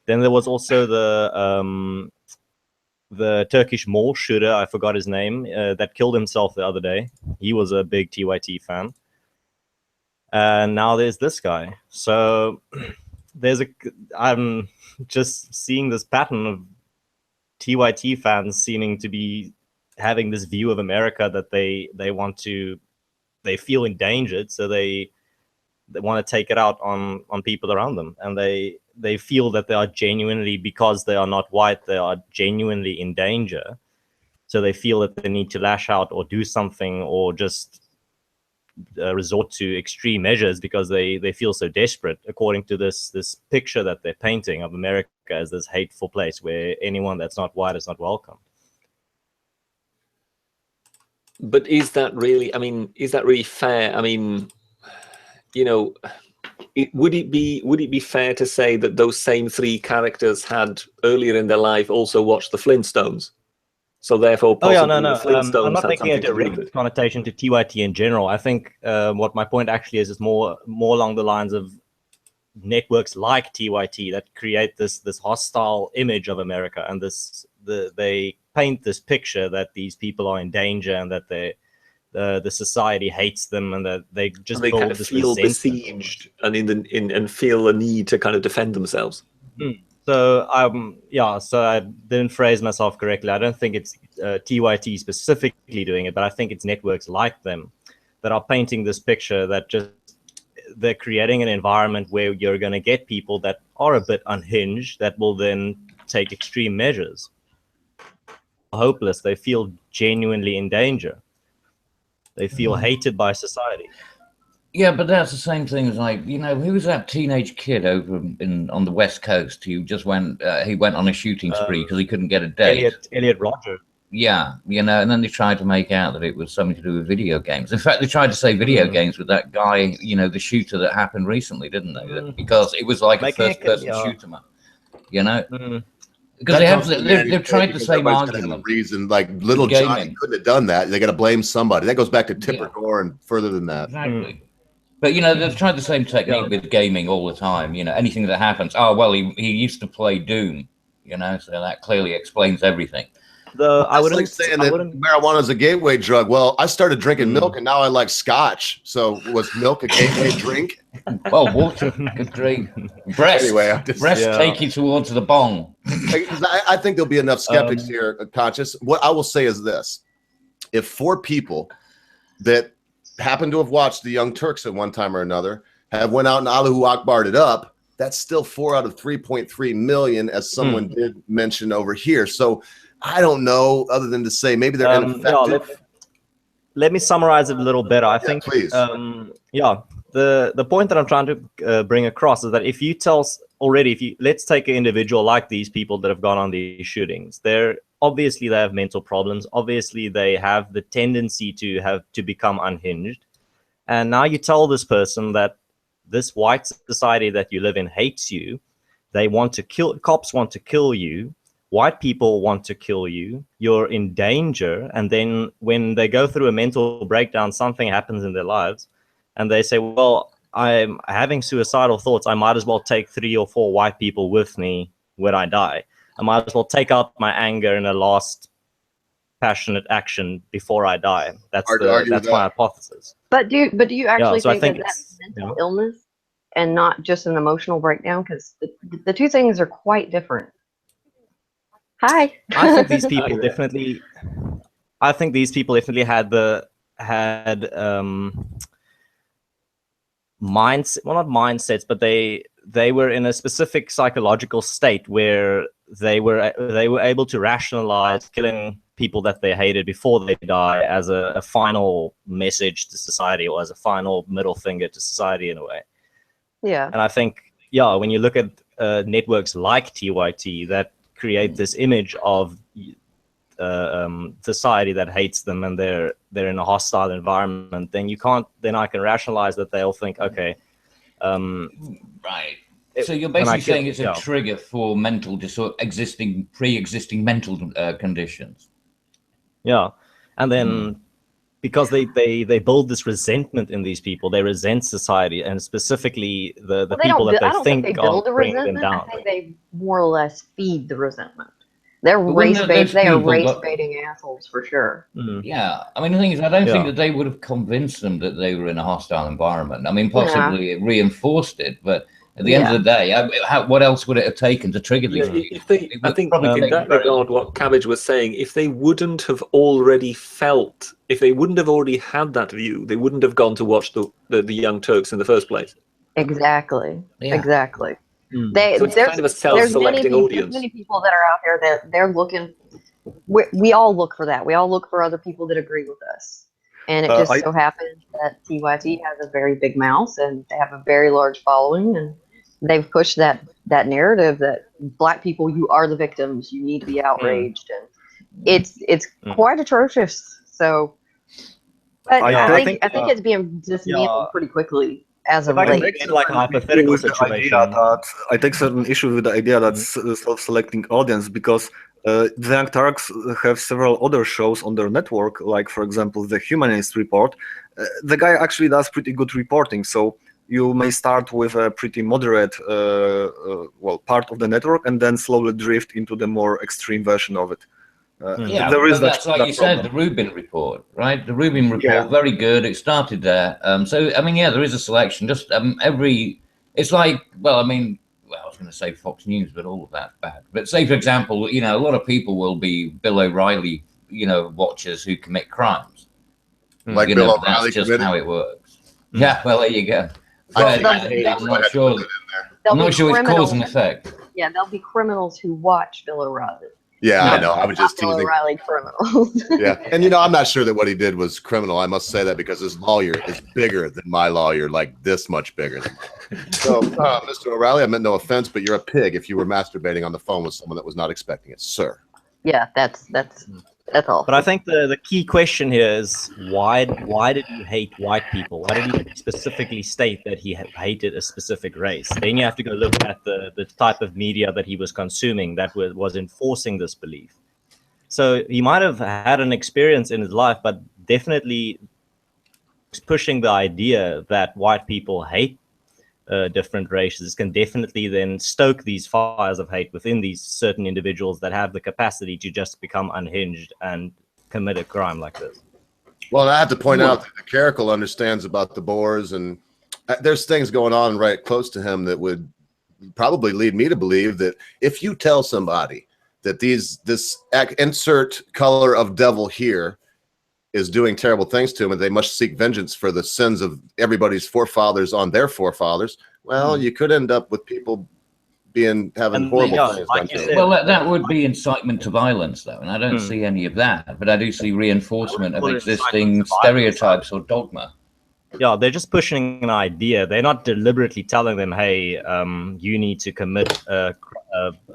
Then there was also the Turkish mall shooter, I forgot his name, that killed himself the other day. He was a big TYT fan. And now there's this guy. So I'm just seeing this pattern of TYT fans seeming to be having this view of America that they feel endangered, so they want to take it out on people around them, and they feel that they are genuinely, because they are not white, they are genuinely in danger, so they feel that they need to lash out or do something or just resort to extreme measures because they feel so desperate, according to this picture that they're painting of America as this hateful place where anyone that's not white is not welcome. But is that really fair? I mean, would it be fair to say that those same three characters had earlier in their life also watched the Flintstones? So therefore, possibly no. The Flintstones I'm not making a direct to connotation to TYT in general. I think what my point actually is more along the lines of networks like TYT that create this hostile image of America, and they paint this picture that these people are in danger and that the society hates them, and that they just build kind of feel besieged and feel a need to kind of defend themselves. So so I didn't phrase myself correctly. I don't think it's TYT specifically doing it, but I think it's networks like them that are painting this picture that just they're creating an environment where you're going to get people that are a bit unhinged that will then take extreme measures. Hopeless. They feel genuinely in danger. They feel hated by society. Yeah, but that's the same thing as who was that teenage kid over on the West Coast who just went on a shooting spree because he couldn't get a date? Elliot Rodger. Yeah, and then they tried to make out that it was something to do with video games. In fact, they tried to say video games with that guy, the shooter that happened recently, didn't they? Because it was like a first-person shoot 'em up, Because they've tried the same argument. Reason, like little Johnny couldn't have done that. They got to blame somebody. That goes back to Tipper Gore and further than that. Exactly. But they've tried the same technique with gaming all the time. Anything that happens. Oh well, he used to play Doom. So that clearly explains everything. I That's like wouldn't. saying I that wouldn't. marijuana is a gateway drug. Well, I started drinking milk, and now I like scotch. So was milk a gateway drink? Well, water, good drink. Breasts, Anyway, I'm just- breasts Yeah. take you towards the bong. Because I think there'll be enough skeptics here, conscious. What I will say is this: if 4 people that happen to have watched the Young Turks at one time or another have went out and Allahu Akbar'd it up, that's still 4 out of 3.3 million, as someone did mention over here. So I don't know, other than to say maybe they're ineffective. Let me summarize it a little better. I think, please. The point that I'm trying to bring across is that if you tell already, let's take an individual like these people that have gone on these shootings, they have mental problems. Obviously, they have the tendency to become unhinged. And now you tell this person that this white society that you live in hates you. They want to kill. Cops want to kill you. White people want to kill you. You're in danger. And then when they go through a mental breakdown, something happens in their lives, and they say, well, I'm having suicidal thoughts. I might as well take 3 or 4 white people with me when I die. I might as well take out my anger in a last passionate action before I die. That's my hypothesis. But do you actually so I think think that's mental illness and not just an emotional breakdown? Because the two things are quite different. Hi. I think these people definitely. I think these people definitely had minds. Well, not mindsets, but they were in a specific psychological state where they were able to rationalize killing people that they hated before they die as a final message to society, or as a final middle finger to society in a way. Yeah. And I think, when you look at networks like TYT that create this image of society that hates them and they're in a hostile environment, then I can rationalize that they'll think, okay, right. So you're basically saying it's a trigger for mental pre-existing mental conditions. Yeah, and then because they build this resentment in these people, they resent society, and specifically the people that they think are bringing them down. I think they more or less feed the resentment. They're race bait. They are race baiting assholes for sure. Yeah, I mean the thing is, I don't think that they would have convinced them that they were in a hostile environment. I mean, possibly it reinforced it, but at the end of the day, what else would it have taken to trigger these people? I think in that regard, what Cabbage was saying, if they wouldn't have already felt, if they wouldn't have already had that view, they wouldn't have gone to watch the Young Turks in the first place. Exactly. Yeah. Exactly. So it's kind of a self-selecting audience. There's many people that are out there that they're looking. We all look for that. We all look for other people that agree with us. And it just so happens that TYT has a very big mouth, and they have a very large following, and they've pushed that narrative that Black people, you are the victims, you need to be outraged, and it's quite atrocious. So, but I think it's being dismantled pretty quickly as of late. Like a hypothetical situation. I take certain issue with the idea that self-selecting audience, because the Young Turks have several other shows on their network, like for example the Humanist Report. The guy actually does pretty good reporting, so you may start with a pretty moderate part of the network and then slowly drift into the more extreme version of it. There is that's like you said, the Rubin Report, right? The Rubin Report, very good. It started there. So I mean, there is a selection. Just it's like, I was going to say Fox News, but all of that's bad. But say, for example, a lot of people will be Bill O'Reilly, watchers who commit crimes. Like Bill O'Reilly, that's just how it works. Yeah, well, there you go. I'm not sure. I'm not sure it's cause and effect. Yeah, there'll be criminals who watch Bill O'Reilly. Yeah, I know. I was just teasing. Bill O'Reilly criminals. Yeah, and I'm not sure that what he did was criminal. I must say that because his lawyer is bigger than my lawyer, like this much bigger than mine. So, Mr. O'Reilly, I meant no offense, but you're a pig if you were masturbating on the phone with someone that was not expecting it, sir. Yeah, that's all. But I think the key question here is why did he hate white people? Why did he specifically state that he hated a specific race? Then you have to go look at the type of media that he was consuming that was enforcing this belief. So he might have had an experience in his life, but definitely pushing the idea that white people hate different races can definitely then stoke these fires of hate within these certain individuals that have the capacity to just become unhinged and commit a crime like this. Well, I have to point out that the Caracal understands about the Boers, and there's things going on right close to him that would probably lead me to believe that if you tell somebody that this insert color of devil here is doing terrible things to him and they must seek vengeance for the sins of everybody's forefathers on their forefathers, well, you could end up with people having horrible things done to them. Well, that would be incitement to violence, though, and I don't see any of that. But I do see reinforcement of existing stereotypes or dogma. Yeah, they're just pushing an idea. They're not deliberately telling them, "Hey, you need to commit a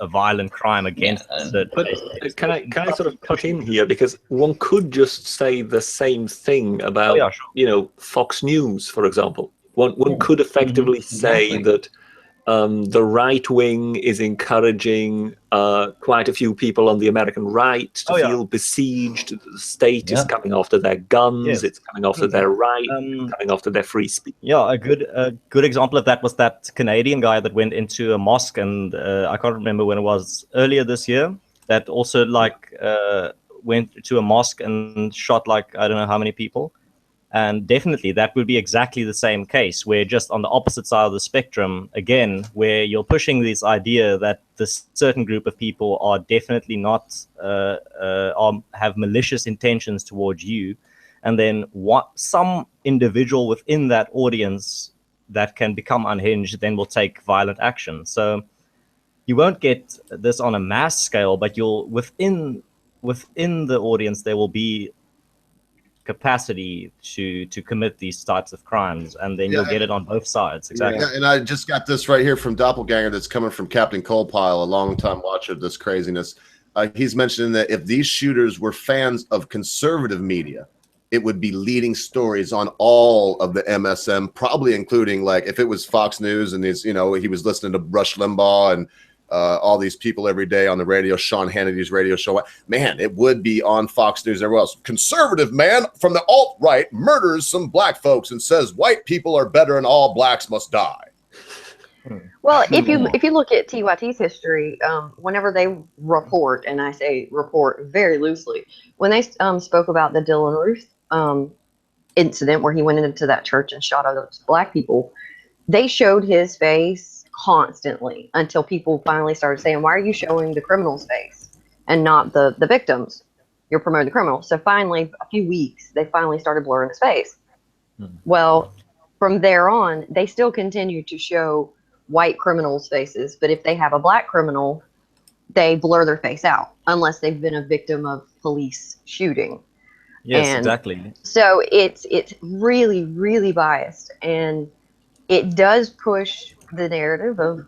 violent crime against." But can I sort of cut in here, because one could just say the same thing about Fox News, for example. One could effectively say that the right wing is encouraging quite a few people on the American right to feel besieged. The state is coming after their guns. It's coming after their right, coming after their free speech. Yeah, a good example of that was that Canadian guy that went into a mosque, and I can't remember when it was, earlier this year, that also went to a mosque and shot I don't know how many people. And definitely that would be exactly the same case, where just on the opposite side of the spectrum, again, where you're pushing this idea that this certain group of people are definitely not have malicious intentions towards you, and then some individual within that audience that can become unhinged then will take violent action. So you won't get this on a mass scale, but you'll within the audience there will be capacity to commit these types of crimes, and then you'll get it on both sides. Exactly. Yeah, and I just got this right here from Doppelganger that's coming from Captain Coalpile, a longtime watcher of this craziness. He's mentioning that if these shooters were fans of conservative media, it would be leading stories on all of the MSM, probably including if it was Fox News and he was listening to Rush Limbaugh and all these people every day on the radio, Sean Hannity's radio show. Man, it would be on Fox News everywhere else. Conservative man from the alt-right murders some black folks and says white people are better and all blacks must die. Well, if you look at TYT's history, whenever they report, and I say report very loosely, when they spoke about the Dylan Ruth incident where he went into that church and shot all those black people, they showed his face constantly until people finally started saying, why are you showing the criminal's face and not the victims? You're promoting the criminal. So finally, a few weeks, they finally started blurring his face. Well, from there on, they still continue to show white criminals' faces, but if they have a black criminal, they blur their face out unless they've been a victim of police shooting. Yes, exactly. So it's really, really biased, and it does push the narrative of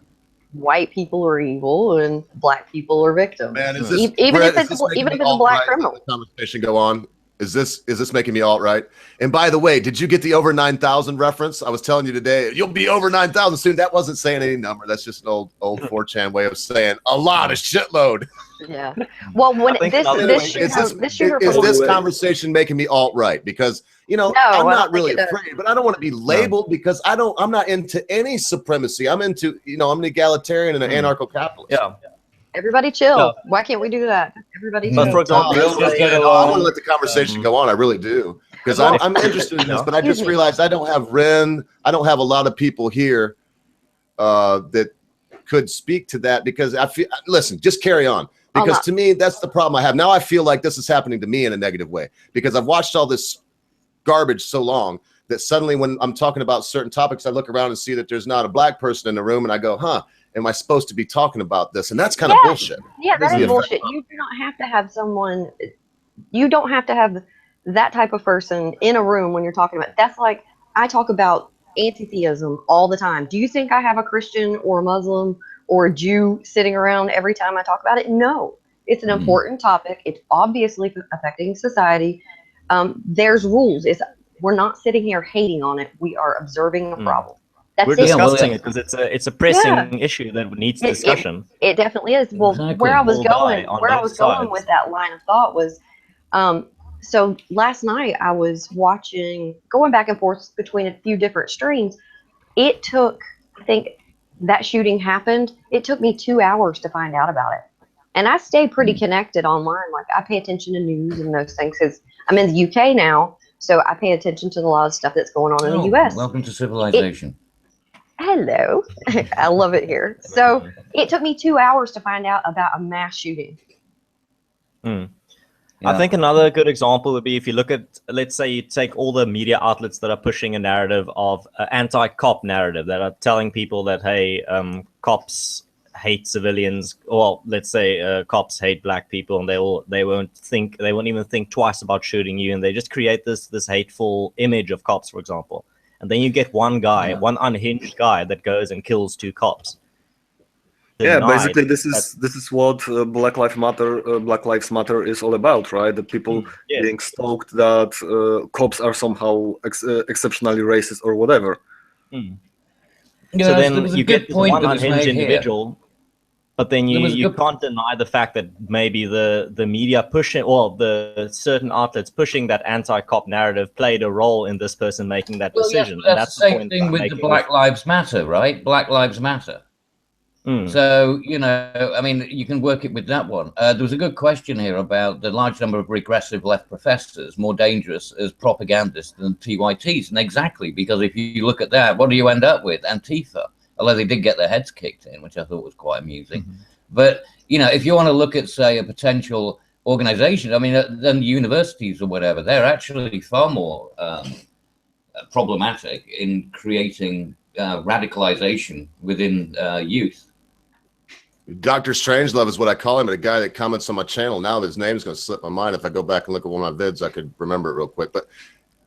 white people are evil and black people are victims. Man, is this, even if it's a black criminal? The conversation go on. Is this making me alt-right? And by the way, did you get the over 9,000 reference? I was telling you today, you'll be over 9,000 soon. That wasn't saying any number. That's just an old 4chan way of saying a lot, a shitload. Yeah. Well, when this shooter is this conversation making me alt-right? Because I'm not really afraid, but I don't want to be labeled because I'm not into any supremacy. I'm into I'm an egalitarian and an anarcho-capitalist. Yeah. Everybody chill. No. Why can't we do that? Everybody chill. But for example, I want to let the conversation go on. I really do. Because I'm interested in this, but I just realized I don't have Ren. I don't have a lot of people here that could speak to that because I feel, listen, just carry on. Because to me, that's the problem I have. Now I feel like this is happening to me in a negative way because I've watched all this garbage so long that suddenly when I'm talking about certain topics, I look around and see that there's not a black person in the room and I go, am I supposed to be talking about this? And that's kind of bullshit. Yeah, that is bullshit. You do not have to have someone, you don't have to have that type of person in a room when you're talking about, that's like, I talk about anti-theism all the time. Do you think I have a Christian or a Muslim or a Jew sitting around every time I talk about it? No, it's an important topic. It's obviously affecting society. There's rules. We're not sitting here hating on it. We are observing a problem. We're discussing it because it's a pressing issue that needs discussion. It definitely is. Well, where I was going with that line of thought was, so last night I was going back and forth between a few different streams. It took I think that shooting happened. It took me 2 hours to find out about it. And I stay pretty connected online. Like, I pay attention to news and those things because I'm in the UK now. So I pay attention to a lot of stuff that's going on in the US. Welcome to civilization. Hello. I love it here. So it took me 2 hours to find out about a mass shooting. Yeah. Yeah. I think another good example would be if you look at, let's say you take all the media outlets that are pushing a narrative of anti-cop narrative that are telling people that, hey, cops hate civilians, or let's say cops hate black people, and they won't even think twice about shooting you, and they just create this hateful image of cops, for example. And then you get one guy, one unhinged guy that goes and kills 2 cops. Yeah, Denied basically this is what Black Lives Matter is all about, right? The people being stoked that cops are somehow exceptionally racist or whatever. So then you get this one unhinged individual, but then you can't deny the fact that maybe the media pushing, or the certain outlets pushing that anti-cop narrative played a role in this person making that decision. Yes, that's the same thing with the Black Lives Matter, right? Black Lives Matter. So, you know, I mean, you can work it with that one. There was a good question here about the large number of regressive left professors more dangerous as propagandists than TYTs. And exactly, because if you look at that, what do you end up with? Antifa. Although they did get their heads kicked in, which I thought was quite amusing. But, you know, if you want to look at, say, a potential organization, I mean, then universities or whatever, they're actually far more problematic in creating radicalization within youth. Dr. Strangelove is what I call him, but a guy that comments on my channel now, his name's going to slip my mind. If I go back and look at one of my vids, I could remember it real quick. But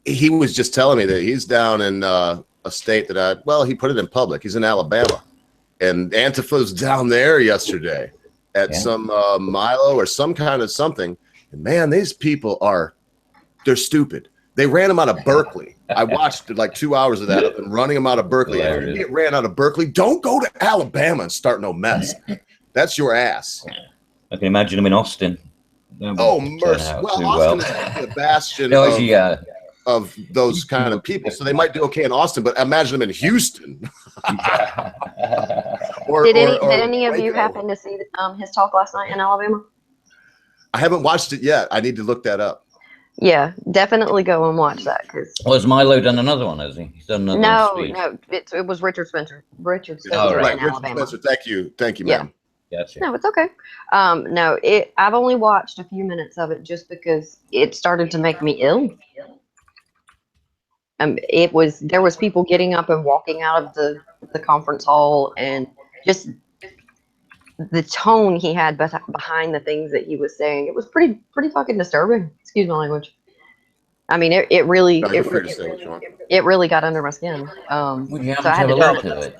he was just telling me that he's down in a state that he put it in public. He's in Alabama. And Antifa's down there yesterday at some Milo or some kind of something. And man, these people they're stupid. They ran him out of Berkeley. I watched like 2 hours of that of them running him out of Berkeley. If you get ran out of Berkeley, don't go to Alabama and start no mess. That's your ass. I can imagine him in Austin. Oh, mercy. Well, Austin is the bastion of those kind of people. So they might do okay in Austin, but imagine them in Houston. Did any of you happen to see his talk last night in Alabama? I haven't watched it yet. I need to look that up. Yeah, definitely go and watch that. Has Milo done another one? Has he? He's done another one. No, it was Richard Spencer. Richard Spencer in Alabama. Spencer, thank you, ma'am. Gotcha. No, it's okay. No, I've only watched a few minutes of it just because it started to make me ill. There was people getting up and walking out of the conference hall, and just the tone he had behind the things that he was saying, it was pretty fucking disturbing. Excuse my language. I mean, it really got under my skin. So I had to do it.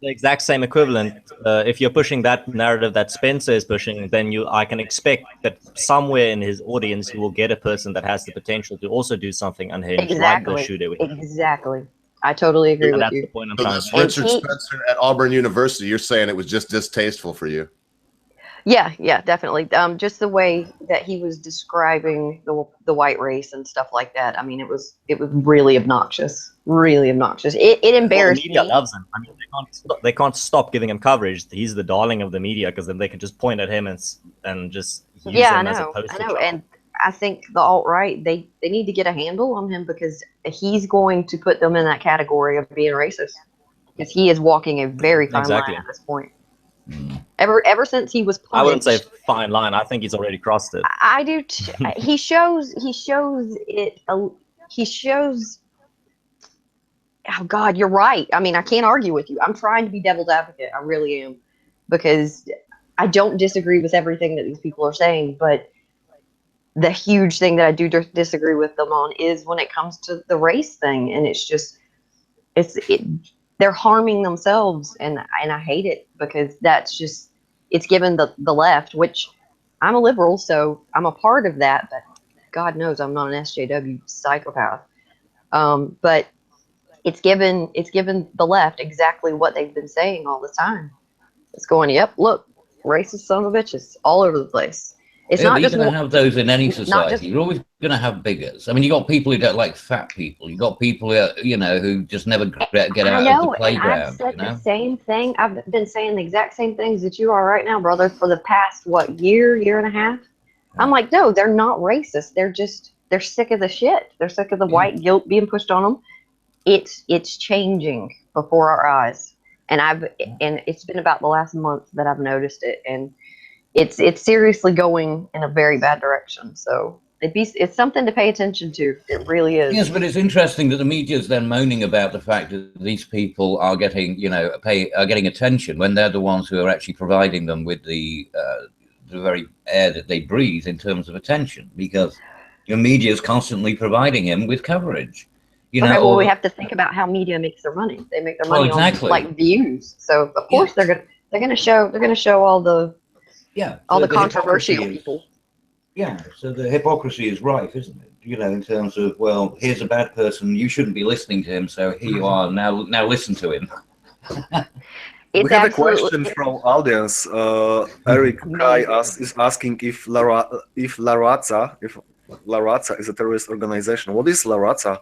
The exact same equivalent. If you're pushing that narrative that Spencer is pushing, then I can expect that somewhere in his audience he will get a person that has the potential to also do something unhinged, like the shooter. Exactly. I totally agree with you. That's the point I'm trying to make. Richard Spencer at Auburn University, you're saying it was just distasteful for you? Yeah, definitely. Just the way that he was describing the white race and stuff like that. I mean, it was really obnoxious. Really obnoxious. It embarrassed me. The media me. loves him. I mean, they can't stop giving him coverage. He's the darling of the media because then they can just point at him and just use him as a poster child. And I think the alt-right, they need to get a handle on him because he's going to put them in that category of being racist, because he is walking a very fine line at this point. Ever since he was punished, I wouldn't say fine line. I think he's already crossed it. I do. He shows it. He shows. Oh God, you're right. I mean, I can't argue with you. I'm trying to be devil's advocate. I really am, because I don't disagree with everything that these people are saying. But the huge thing that I do disagree with them on is when it comes to the race thing, and it's just they're harming themselves, and I hate it, because it's given the left, which I'm a liberal, so I'm a part of that, but God knows I'm not an SJW psychopath. But it's given the left exactly what they've been saying all the time. It's going, yep, look, racist son of bitches all over the place. It's Yeah, not but you're just going to have those in any not society. just- You're always going to have bigots. I mean, you got people who don't like fat people. You got people who, you know, who just never get out of the playground. And I've said you know? the same thing. I've been saying the exact same things that you are right now, brother, for the past year and a half. I'm like, no, they're not racist. They're sick of the shit. They're sick of the white guilt being pushed on them. It's changing before our eyes, and it's been about the last month that I've noticed it, and it's seriously going in a very bad direction. So it's something to pay attention to. It really is. Yes, but it's interesting that the media is then moaning about the fact that these people are getting, you know, are getting attention when they're the ones who are actually providing them with the very air that they breathe in terms of attention, because your media is constantly providing him with coverage. You know, well, we have to think about how media makes their money. They make their money on like views. So of course they're gonna show all the controversial people. Yeah, so the hypocrisy is rife, isn't it? You know, in terms of, well, here's a bad person, you shouldn't be listening to him, so here you are, now listen to him. We have a question from audience. Eric Kai is asking if La Raza is a terrorist organization. What is La Raza?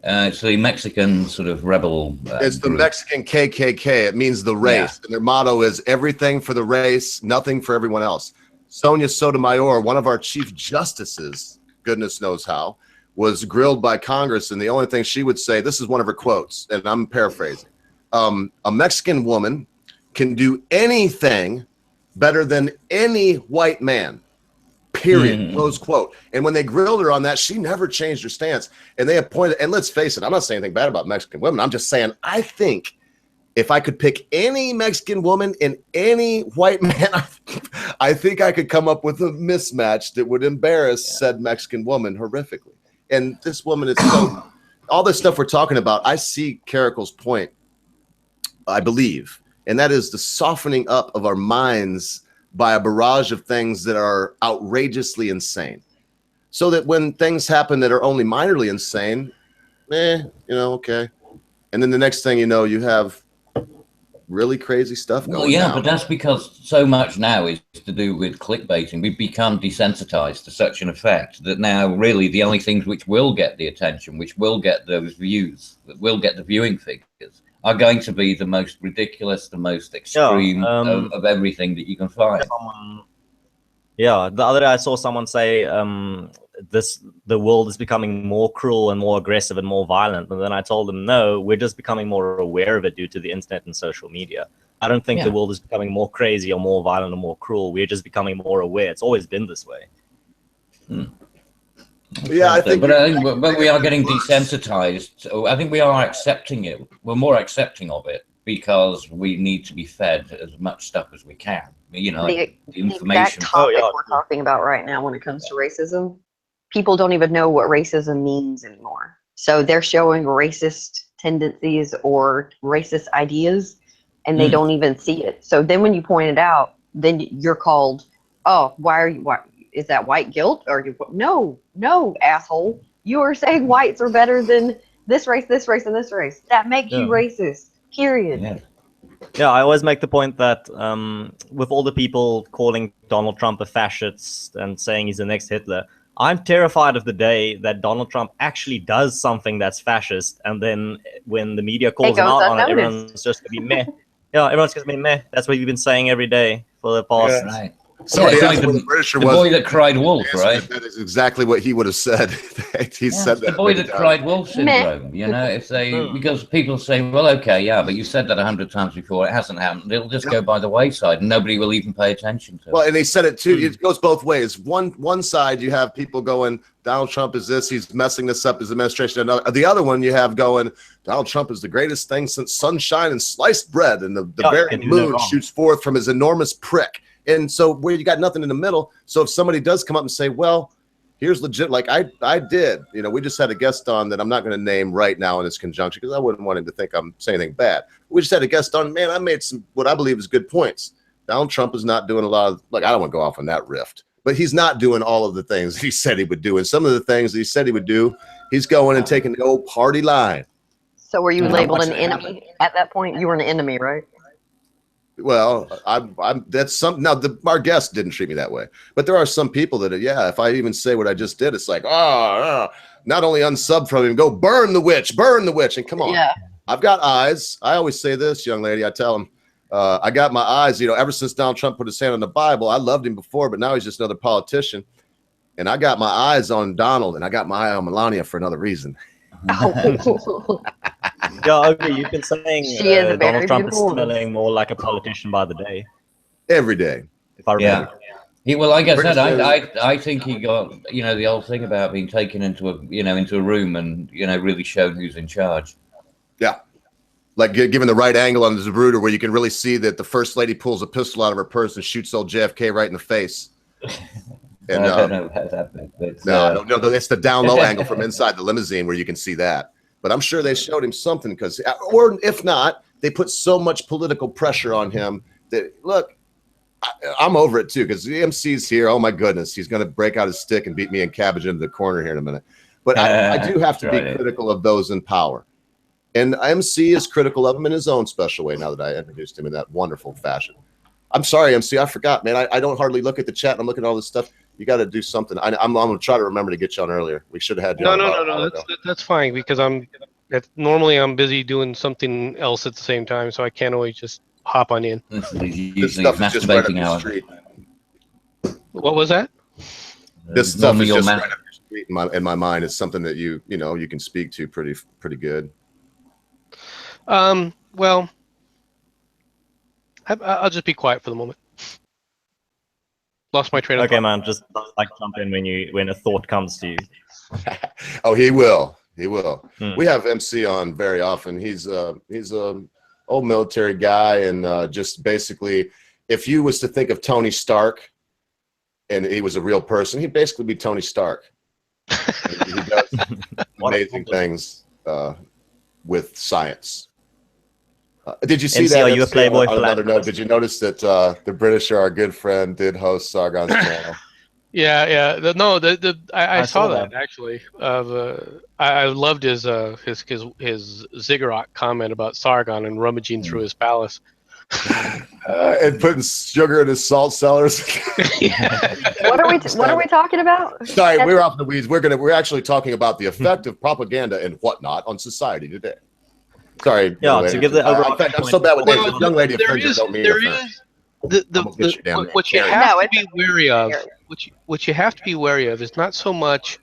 It's the Mexican sort of rebel. It's the Mexican KKK. It means the race. And their motto is everything for the race, nothing for everyone else. Sonia Sotomayor, one of our chief justices, goodness knows how, was grilled by Congress. And the only thing she would say, this is one of her quotes, and I'm paraphrasing. A Mexican woman can do anything better than any white man, period, close quote. And when they grilled her on that, she never changed her stance. And they appointed, and let's face it, I'm not saying anything bad about Mexican women. I'm just saying, I think if I could pick any Mexican woman and any white man, I think I could come up with a mismatch that would embarrass said Mexican woman horrifically. And this woman is so, all this stuff we're talking about, I see Caracal's point, I believe, and that is the softening up of our minds by a barrage of things that are outrageously insane. So that when things happen that are only minorly insane, okay. And then the next thing you know, you have really crazy stuff going down. But that's because so much now is to do with clickbaiting. We've become desensitized to such an effect that now really the only things which will get the attention, which will get those views, that will get the viewing figures, are going to be the most ridiculous, the most extreme of everything that you can find. The other day I saw someone say the world is becoming more cruel and more aggressive and more violent, and then I told them, no, we're just becoming more aware of it due to the internet and social media. I don't think the world is becoming more crazy or more violent or more cruel. We're just becoming more aware. It's always been this way. Yeah, I think, but we are getting desensitized. I think we are accepting it. We're more accepting of it because we need to be fed as much stuff as we can. You know, the information. exact topic we're talking about right now when it comes to racism, people don't even know what racism means anymore. So they're showing racist tendencies or racist ideas, and they don't even see it. So then when you point it out, then you're called, oh, why is that white guilt? Or no, asshole. You are saying whites are better than this race, and this race. That makes you racist, period. Yeah, I always make the point that with all the people calling Donald Trump a fascist and saying he's the next Hitler, I'm terrified of the day that Donald Trump actually does something that's fascist, and then when the media calls him out on it, everyone's just going to be meh. Yeah, everyone's going to be meh. That's what you've been saying every day for the past... Yeah, right. Somebody asked where the Britisher was. The boy that cried wolf, right? That is exactly what he would have said. He said that. The boy that cried wolf syndrome. You know, if they because people say, well, okay, yeah, but you said that 100 times before. It hasn't happened. It'll just go by the wayside, and nobody will even pay attention to it. Well, and he said it too. It goes both ways. One side, you have people going, Donald Trump is this. He's messing this up. His administration. And the other one, you have going, Donald Trump is the greatest thing since sunshine and sliced bread, and the very moon shoots forth from his enormous prick. And so where you got nothing in the middle. So if somebody does come up and say, well, here's legit, like I did, we just had a guest on that I'm not going to name right now in this conjunction because I wouldn't want him to think I'm saying anything bad. We just had a guest on, man, I made some, what I believe is good points. Donald Trump is not doing a lot of, I don't want to go off on that rift, but he's not doing all of the things that he said he would do. And some of the things that he said he would do, he's going and taking the old party line. So were you labeled an enemy at that point? You were an enemy, right? Well, I'm that's some now our guest didn't treat me that way, but there are some people that yeah, if I even say what I just did, it's like not only unsub from him, go burn the witch, and come on. Yeah. I've got eyes. I always say this, young lady. I tell him, I got my eyes. Ever since Donald Trump put his hand on the Bible, I loved him before, but now he's just another politician. And I got my eyes on Donald, and I got my eye on Melania for another reason. Yeah, Ogre, you've been saying She is a very Donald Trump is beautiful woman. smelling more like a politician by the day, Every day. if I remember. Well, like I said, Pretty I think he got the old thing about being taken into a room and really shown who's in charge. Yeah. Like given the right angle on the Zapruder where you can really see that the first lady pulls a pistol out of her purse and shoots old JFK right in the face. And I don't know how that happened. But, no, it's the down low angle from inside the limousine where you can see that. But I'm sure they showed him something or if not, they put so much political pressure on him that, look, I'm over it too because the MC's here. Oh my goodness, he's going to break out his stick and beat me and Cabbage into the corner here in a minute. But I do have to be critical of those in power. And MC is critical of him in his own special way now that I introduced him in that wonderful fashion. I'm sorry, MC, I forgot, man. I don't hardly look at the chat. I'm looking at all this stuff. You got to do something. I'm going to try to remember to get you on earlier. We should have had you on. No. That's fine because normally I'm busy doing something else at the same time, so I can't always just hop on in. This stuff is just right up your street. What was that? This stuff is just right up your street in my mind. It's something that you can speak to pretty good. Well, I'll just be quiet for the moment. Lost my train of thought. Okay, man, just like jump in when a thought comes to you. Oh, he will. We have MC on very often. He's a old military guy, and just basically, if you was to think of Tony Stark, and he was a real person, he'd basically be Tony Stark. He does amazing things with science. Did you see MC, that? are you a Playboy on another note, did you notice that the British, our good friend, did host Sargon's channel? Yeah. I saw that actually. I loved his ziggurat comment about Sargon and rummaging through his palace. And putting sugar in his salt cellars. What are we talking about? Sorry, we're off the weeds. We're actually talking about the effect of propaganda and whatnot on society today. Sorry. Yeah, to give the overall. In fact, I'm so bad with names. Young lady offended don't mean what you have to be wary of. What you have to be wary of is not so much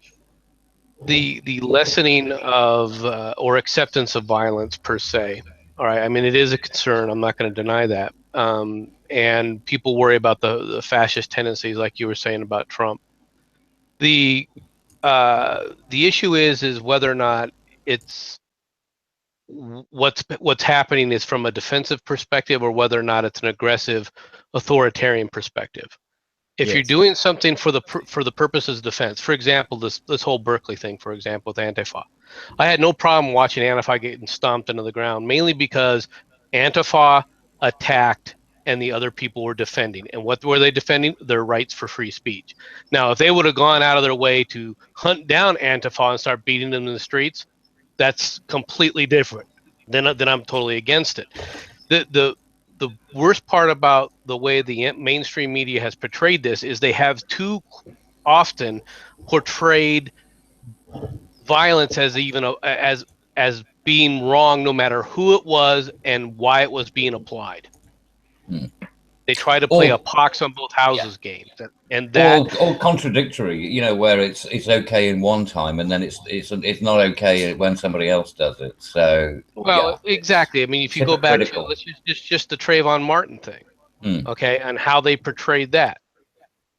the lessening of or acceptance of violence per se. All right, I mean it is a concern. I'm not going to deny that. And people worry about the fascist tendencies, like you were saying about Trump. The issue is whether or not it's what's happening is from a defensive perspective or whether or not it's an aggressive authoritarian perspective. If you're doing something for the purposes of defense, for example, this whole Berkeley thing, for example, with Antifa, I had no problem watching Antifa getting stomped into the ground, mainly because Antifa attacked and the other people were defending. And what were they defending? Their rights for free speech. Now, if they would have gone out of their way to hunt down Antifa and start beating them in the streets, that's completely different. Then I'm totally against it. The worst part about the way the mainstream media has portrayed this is they have too often portrayed violence as as being wrong, no matter who it was and why it was being applied. They try to play a pox on both houses game, and that or contradictory. Where it's okay in one time and then it's not okay when somebody else does it. So exactly. I mean, if you go back to let's just the Trayvon Martin thing, okay, and how they portrayed that.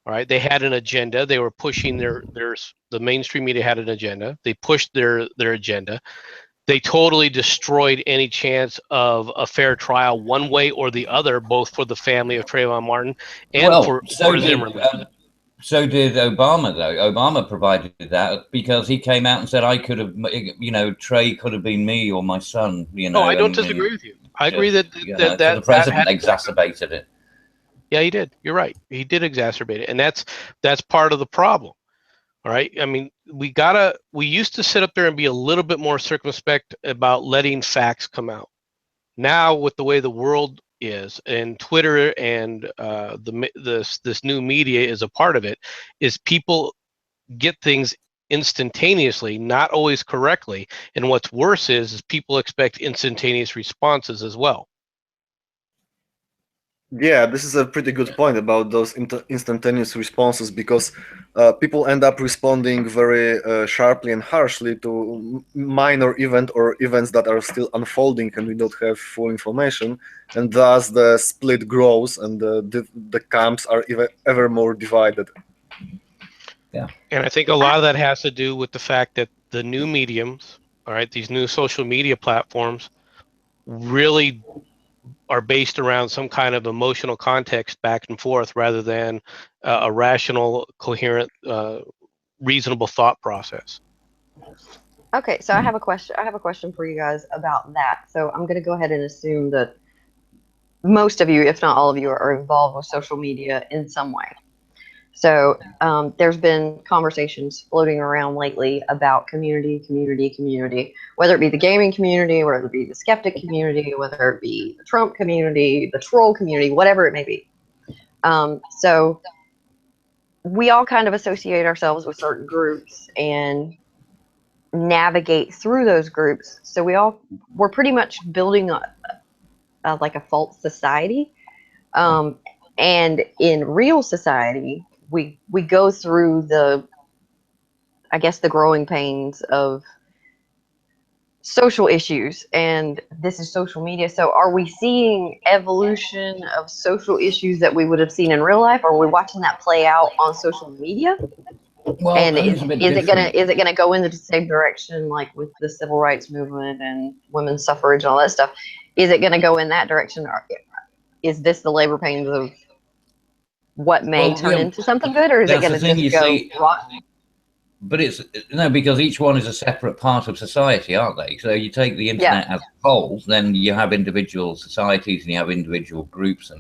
All right, they had an agenda. They were pushing the mainstream media had an agenda. They pushed their agenda. They totally destroyed any chance of a fair trial one way or the other, both for the family of Trayvon Martin and for Zimmerman. So did Obama, though. Obama provided that because he came out and said, I could have, Trey could have been me or my son. No, I don't disagree with you. I agree that the president exacerbated it. Yeah, he did. You're right. He did exacerbate it. And that's part of the problem. All right. I mean, we used to sit up there and be a little bit more circumspect about letting facts come out. Now, with the way the world is, and Twitter and this new media is a part of it, is people get things instantaneously, not always correctly, and what's worse is people expect instantaneous responses as well. Yeah, this is a pretty good point about those instantaneous responses, because people end up responding very sharply and harshly to minor event or events that are still unfolding and we don't have full information, and thus the split grows and the camps are ever more divided. Yeah. And I think a lot of that has to do with the fact that the new mediums, all right, these new social media platforms really are based around some kind of emotional context back and forth rather than a rational, coherent, reasonable thought process. Okay, so I have a question. I have a question for you guys about that. So I'm going to go ahead and assume that most of you, if not all of you, are involved with social media in some way. So there's been conversations floating around lately about community, whether it be the gaming community, whether it be the skeptic community, whether it be the Trump community, the troll community, whatever it may be. So we all kind of associate ourselves with certain groups and navigate through those groups. So we're pretty much building like a false society. And in real society, we go through the growing pains of social issues, and this is social media. So are we seeing evolution of social issues that we would have seen in real life, or are we watching that play out on social media? Well, And is it gonna go in the same direction, like with the civil rights movement and women's suffrage and all that stuff? Is it gonna go in that direction, or is this the labor pains of what may turn into something good, or is it gonna just go rotten? But it's no, because each one is a separate part of society, aren't they? So you take the internet as a whole, then you have individual societies and you have individual groups,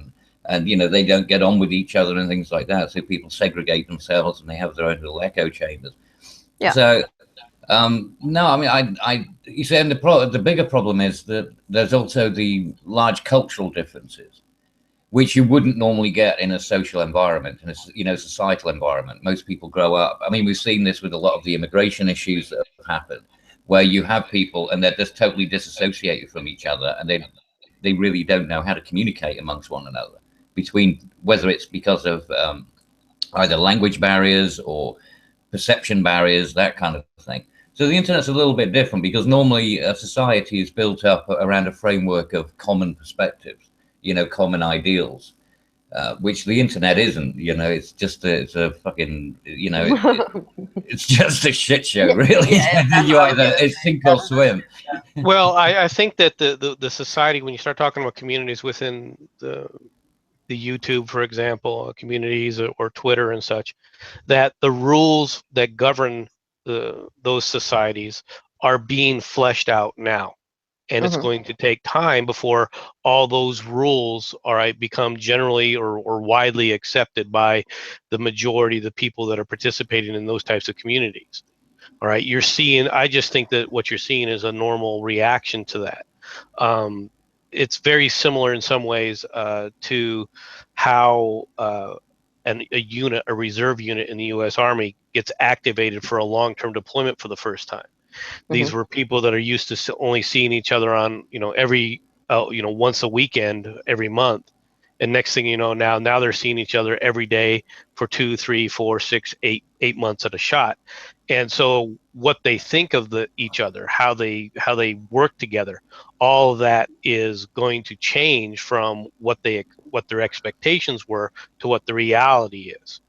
and you know, they don't get on with each other and things like that. So people segregate themselves and they have their own little echo chambers. Yeah. So no, I mean, you say, and the bigger problem is that there's also the large cultural differences, which you wouldn't normally get in a social environment, in a societal environment. Most people grow up. I mean, we've seen this with a lot of the immigration issues that have happened, where you have people and they're just totally disassociated from each other, and they really don't know how to communicate amongst one another, between whether it's because of either language barriers or perception barriers, that kind of thing. So the internet's a little bit different, because normally a society is built up around a framework of common perspectives, common ideals, which the internet isn't. It's just it's a fucking, it's just a shit show, really. You either it's sink or swim. Well, I think that the society, when you start talking about communities within the YouTube, for example, communities or Twitter and such, that the rules that govern those societies are being fleshed out now. And it's going to take time before all those rules become generally or widely accepted by the majority of the people that are participating in those types of communities. All right, I just think that what you're seeing is a normal reaction to that. It's very similar in some ways to how a reserve unit in the U.S. Army gets activated for a long-term deployment for the first time. These were people that are used to only seeing each other on, every, once a weekend, every month. And next thing you know, now they're seeing each other every day for 2, 3, 4, 6, 8 months at a shot. And so what they think of each other, how they work together, all of that is going to change from what their expectations were to what the reality is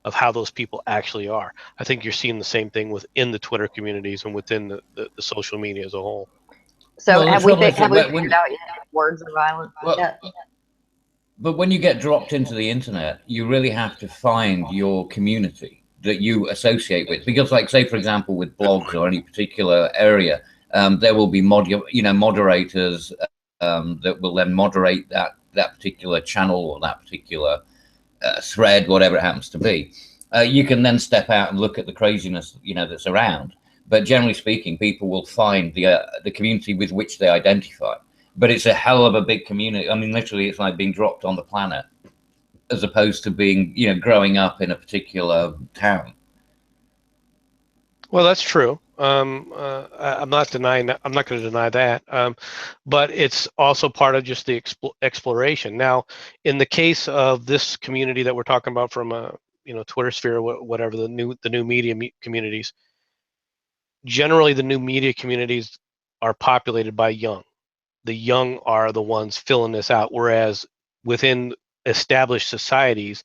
of how those people actually are. I think you're seeing the same thing within the Twitter communities and within the social media as a whole. So have we figured out yet words are violent yet? But when you get dropped into the internet, you really have to find your community that you associate with. Because, like, say, for example, with blogs or any particular area, there will be moderators that will then moderate that particular channel or that particular thread, whatever it happens to be. You can then step out and look at the craziness, that's around. But generally speaking, people will find the community with which they identify. but it's a hell of a big community. I mean, literally, it's like being dropped on the planet, as opposed to being, you know, growing up in a particular town. Well, that's true. I'm not denying that. I'm not going to deny that. But it's also part of just the exploration. Now, in the case of this community that we're talking about from Twitter sphere, whatever the new media communities, generally the new media communities are populated by young. The young are the ones filling this out, whereas within established societies,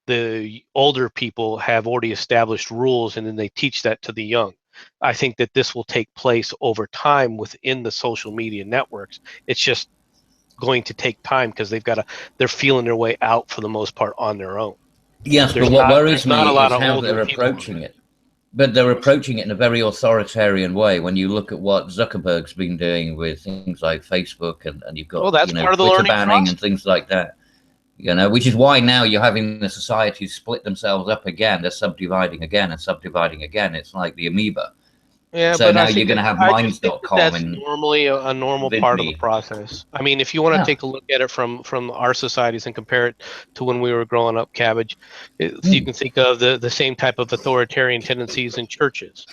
the older people have already established rules and then they teach that to the young. I think that this will take place over time within the social media networks. It's just going to take time because they're feeling their way out for the most part on their own. Yes, but what worries not a me lot is of how older they're people approaching it. But they're approaching it in a very authoritarian way. When you look at what Zuckerberg's been doing with things like Facebook, and you've got that's part of the Twitter learning banning process. and things like that. Which is why now you're having the societies split themselves up again. They're subdividing again and subdividing again. It's like the amoeba. Yeah, so but now I you're think going to have I just think minds.com that's and normally a normal part of the VidMe. process. I mean, if you want to Yeah. take a look at it from our societies and compare it to when we were growing up, Cabbage, you can think of the same type of authoritarian tendencies in churches,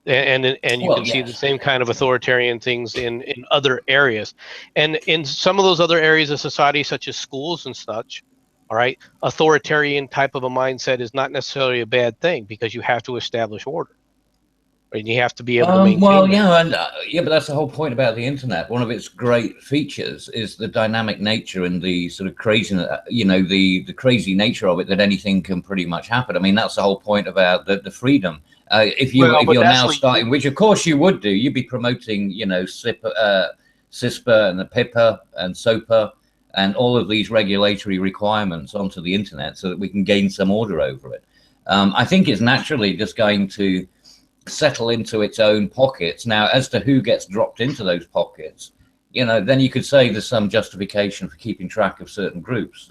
and you can see the same kind of authoritarian things in other areas, and in some of those other areas of society, such as schools and such. All right, authoritarian type of a mindset is not necessarily a bad thing because you have to establish order. And you have to be able to maintain but that's the whole point about the internet. One of its great features is the dynamic nature and the sort of crazy, the crazy nature of it, that anything can pretty much happen. I mean, that's the whole point about the freedom. If you're now starting, which of course you would do, you'd be promoting, CISPA and the PIPA and SOPA and all of these regulatory requirements onto the internet so that we can gain some order over it. I think it's naturally just going to settle into its own pockets. Now, as to who gets dropped into those pockets, then you could say there's some justification for keeping track of certain groups,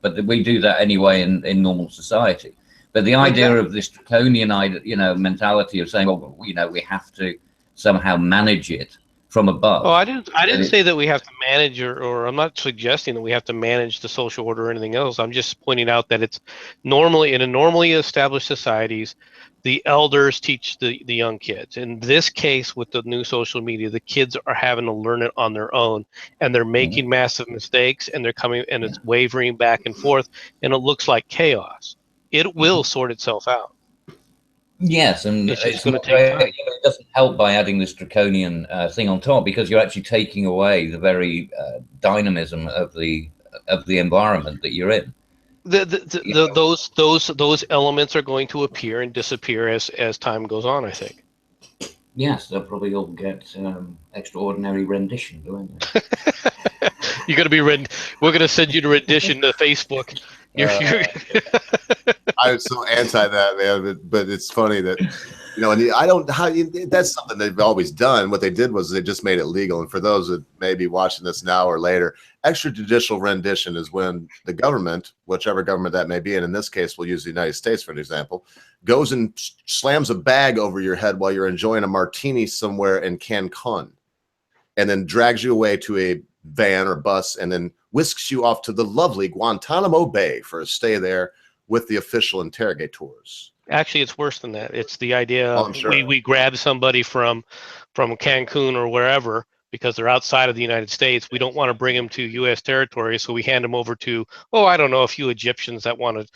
but we do that anyway in normal society. But the idea of this draconian mentality of saying, well, we have to somehow manage it from above. Oh, I didn't say that we have to manage, or I'm not suggesting that we have to manage the social order or anything else. I'm just pointing out that it's normally in normally established societies, the elders teach the young kids. In this case, with the new social media, the kids are having to learn it on their own, and they're making massive mistakes, and they're coming, and it's wavering back and forth, and it looks like chaos. It will sort itself out. Yes, and it's going to take time. It doesn't help by adding this draconian thing on top, because you're actually taking away the very dynamism of the environment that you're in. Those elements are going to appear and disappear as time goes on, I think. Yes, they'll probably all get extraordinary rendition, don't they? You're going to be we're going to send you to rendition to Facebook. I'm so anti that, man, but it's funny that that's something they've always done. What they did was they just made it legal. And for those that may be watching this now or later, extrajudicial rendition is when the government, whichever government that may be, and in this case we'll use the United States for an example, goes and slams a bag over your head while you're enjoying a martini somewhere in Cancun, and then drags you away to a van or bus and then whisks you off to the lovely Guantanamo Bay for a stay there with the official interrogators. Actually, it's worse than that. It's the idea we grab somebody from Cancun or wherever because they're outside of the United States. We don't want to bring them to U.S. territory, so we hand them over to, I don't know, a few Egyptians that want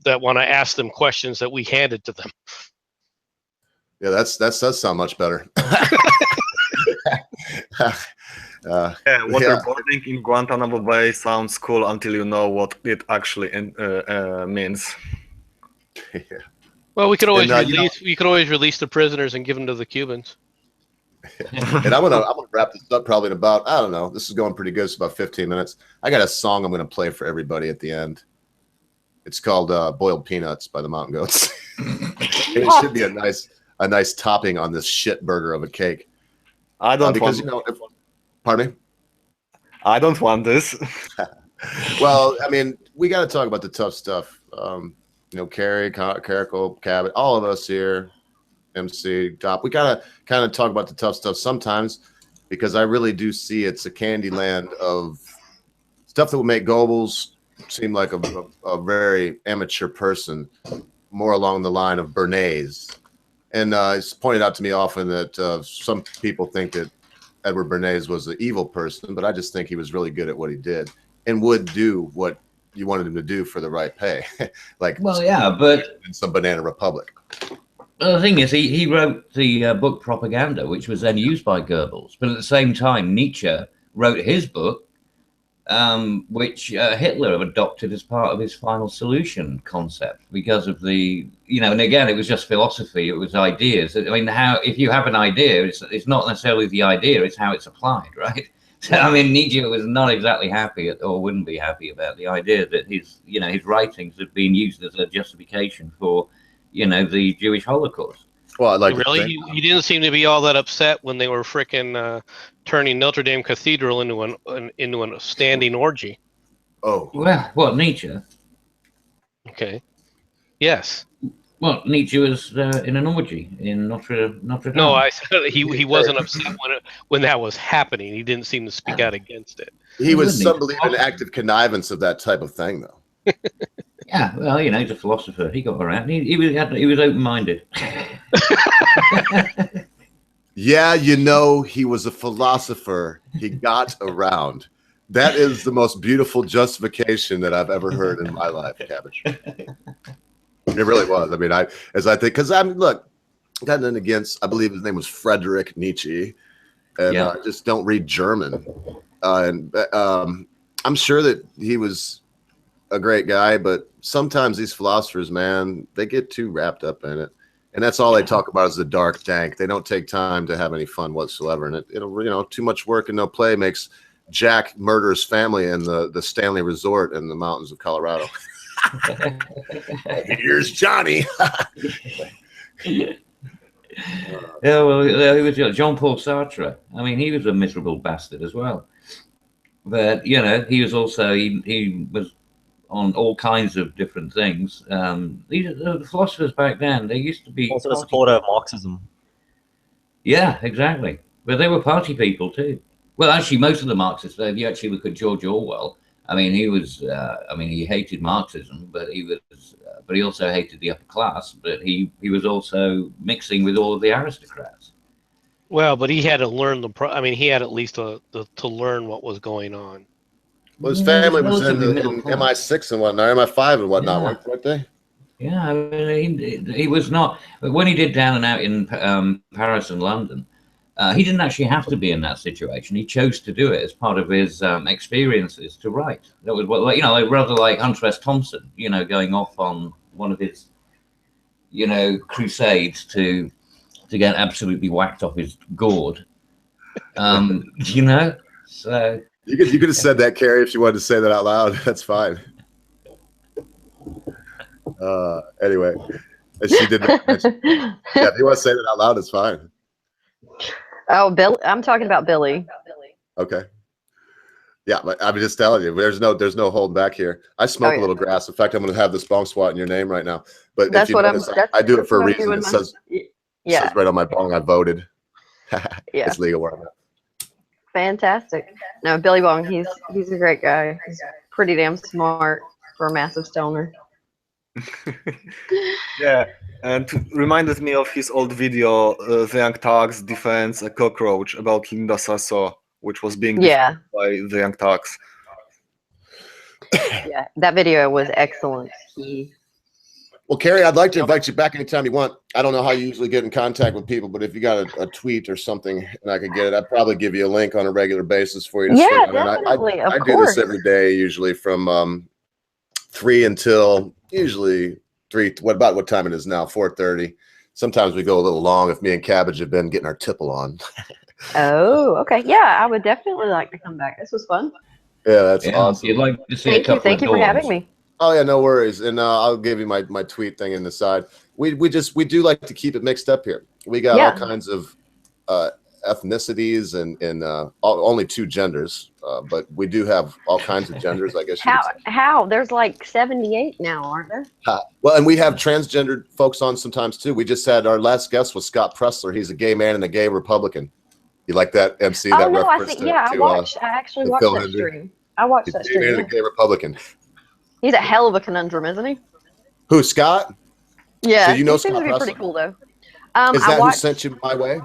to ask them questions that we handed to them. Yeah, that does sound much better. Waterboarding in Guantanamo Bay sounds cool until you know what it actually means. Yeah. Well, we could always release the prisoners and give them to the Cubans. And I'm gonna wrap this up probably in about, I don't know, this is going pretty good. It's about 15 minutes. I got a song I'm gonna play for everybody at the end. It's called "Boiled Peanuts" by the Mountain Goats. It should be a nice topping on this shit burger of a cake. I don't pardon me? I don't want this. Well, I mean, we got to talk about the tough stuff. Carrie, Caracal, Cabot, all of us here, MC, Top. We got to kind of talk about the tough stuff sometimes because I really do see it's a candy land of stuff that will make Goebbels seem like a very amateur person, more along the line of Bernays. And it's pointed out to me often that some people think that Edward Bernays was an evil person, but I just think he was really good at what he did and would do what you wanted him to do for the right pay. Like, well, yeah, but in some Banana Republic. Well, the thing is, he wrote the book Propaganda, which was then used by Goebbels. But at the same time, Nietzsche wrote his book, which Hitler adopted as part of his final solution concept because of the, and again, it was just philosophy. It was ideas. I mean, if you have an idea, it's not necessarily the idea, it's how it's applied, right? So, I mean, Nietzsche was not exactly happy or wouldn't be happy about the idea that his writings had been used as a justification for, the Jewish Holocaust. Well, I'd like really, he didn't seem to be all that upset when they were fricking turning Notre Dame Cathedral into a standing orgy. Oh, well, what, Nietzsche? Okay. Yes. Well, Nietzsche was in an orgy in Notre Dame. No, I said he wasn't upset when that was happening. He didn't seem to speak out against it. He was some believe in active connivance of that type of thing, though. Yeah, well, he's a philosopher. He got around. He was open-minded. Yeah, he was a philosopher. He got around. That is the most beautiful justification that I've ever heard in my life, Cabbage. It really was. I mean, because look, got nothing against, I believe his name was Friedrich Nietzsche, and I just don't read German. And I'm sure that he was a great guy, but sometimes these philosophers, man, they get too wrapped up in it. And that's all they talk about is the dark dank. They don't take time to have any fun whatsoever. And it'll too much work and no play makes Jack murder his family in the Stanley Resort in the mountains of Colorado. Here's Johnny. Yeah, well, he was Jean-Paul Sartre. I mean, he was a miserable bastard as well. But, he was also, he was on all kinds of different things. The philosophers back then, they used to be also a supporter of Marxism. Yeah, exactly. But they were party people too. Well, actually, most of the Marxists, if you actually look at George Orwell, I mean, he was, he hated Marxism, but he also hated the upper class. But he was also mixing with all of the aristocrats. Well, but he had to learn he had at least to learn what was going on. Well, his family was in MI6 and whatnot, MI5 and whatnot, weren't they? Yeah, I mean, he was not. But when he did Down and Out in Paris and London, he didn't actually have to be in that situation. He chose to do it as part of his experiences to write. That was rather like Hunter S. Thompson, going off on one of his, crusades to get absolutely whacked off his gourd. So. You could have said that, Carrie, if you wanted to say that out loud. That's fine. Anyway, she didn't. Yeah, if you want to say that out loud, it's fine. Oh, Bill, I'm talking about Billy. Okay. Yeah, but I'm just telling you, there's no holding back here. I smoke a little grass. In fact, I'm going to have this bong swat in your name right now. But that's if you notice, I do it for a reason. It says right on my bong, I voted. It's legal where I'm at. Fantastic. No, Billy Bong, he's a great guy. He's pretty damn smart for a massive stoner. Yeah, and reminded me of his old video, The Young Turks Defense a Cockroach, about Linda Sasso, which was being defended by the Young Turks. Yeah, that video was excellent. Well, Carrie, I'd like to invite you back anytime you want. I don't know how you usually get in contact with people, but if you got a tweet or something and I could get it, I'd probably give you a link on a regular basis for you to yeah, definitely. I do this every day, usually from 3 until usually 3. What time it is now? 4:30. Sometimes we go a little long if me and Cabbage have been getting our tipple on. Oh, okay. Yeah, I would definitely like to come back. This was fun. Yeah, that's awesome. You'd like to see Thank you for having me. Oh yeah, no worries. And I'll give you my tweet thing in the side. We do like to keep it mixed up here. We got all kinds of ethnicities and only 2 genders, but we do have all kinds of genders, I guess. How? There's like 78 now, aren't there? Well, and we have transgendered folks on sometimes too. We just had our last guest was Scott Pressler. He's a gay man and a gay Republican. You like that, MC? Oh That no, I reference see. Yeah, I actually to watched Phil that Hendry? stream. I watched that stream. He's a Yeah. gay Republican. He's a hell of a conundrum, isn't he? Who, Scott? Yeah, So you know he seems Scott to be pretty Presler? cool though. Is I that watched. who sent you my way?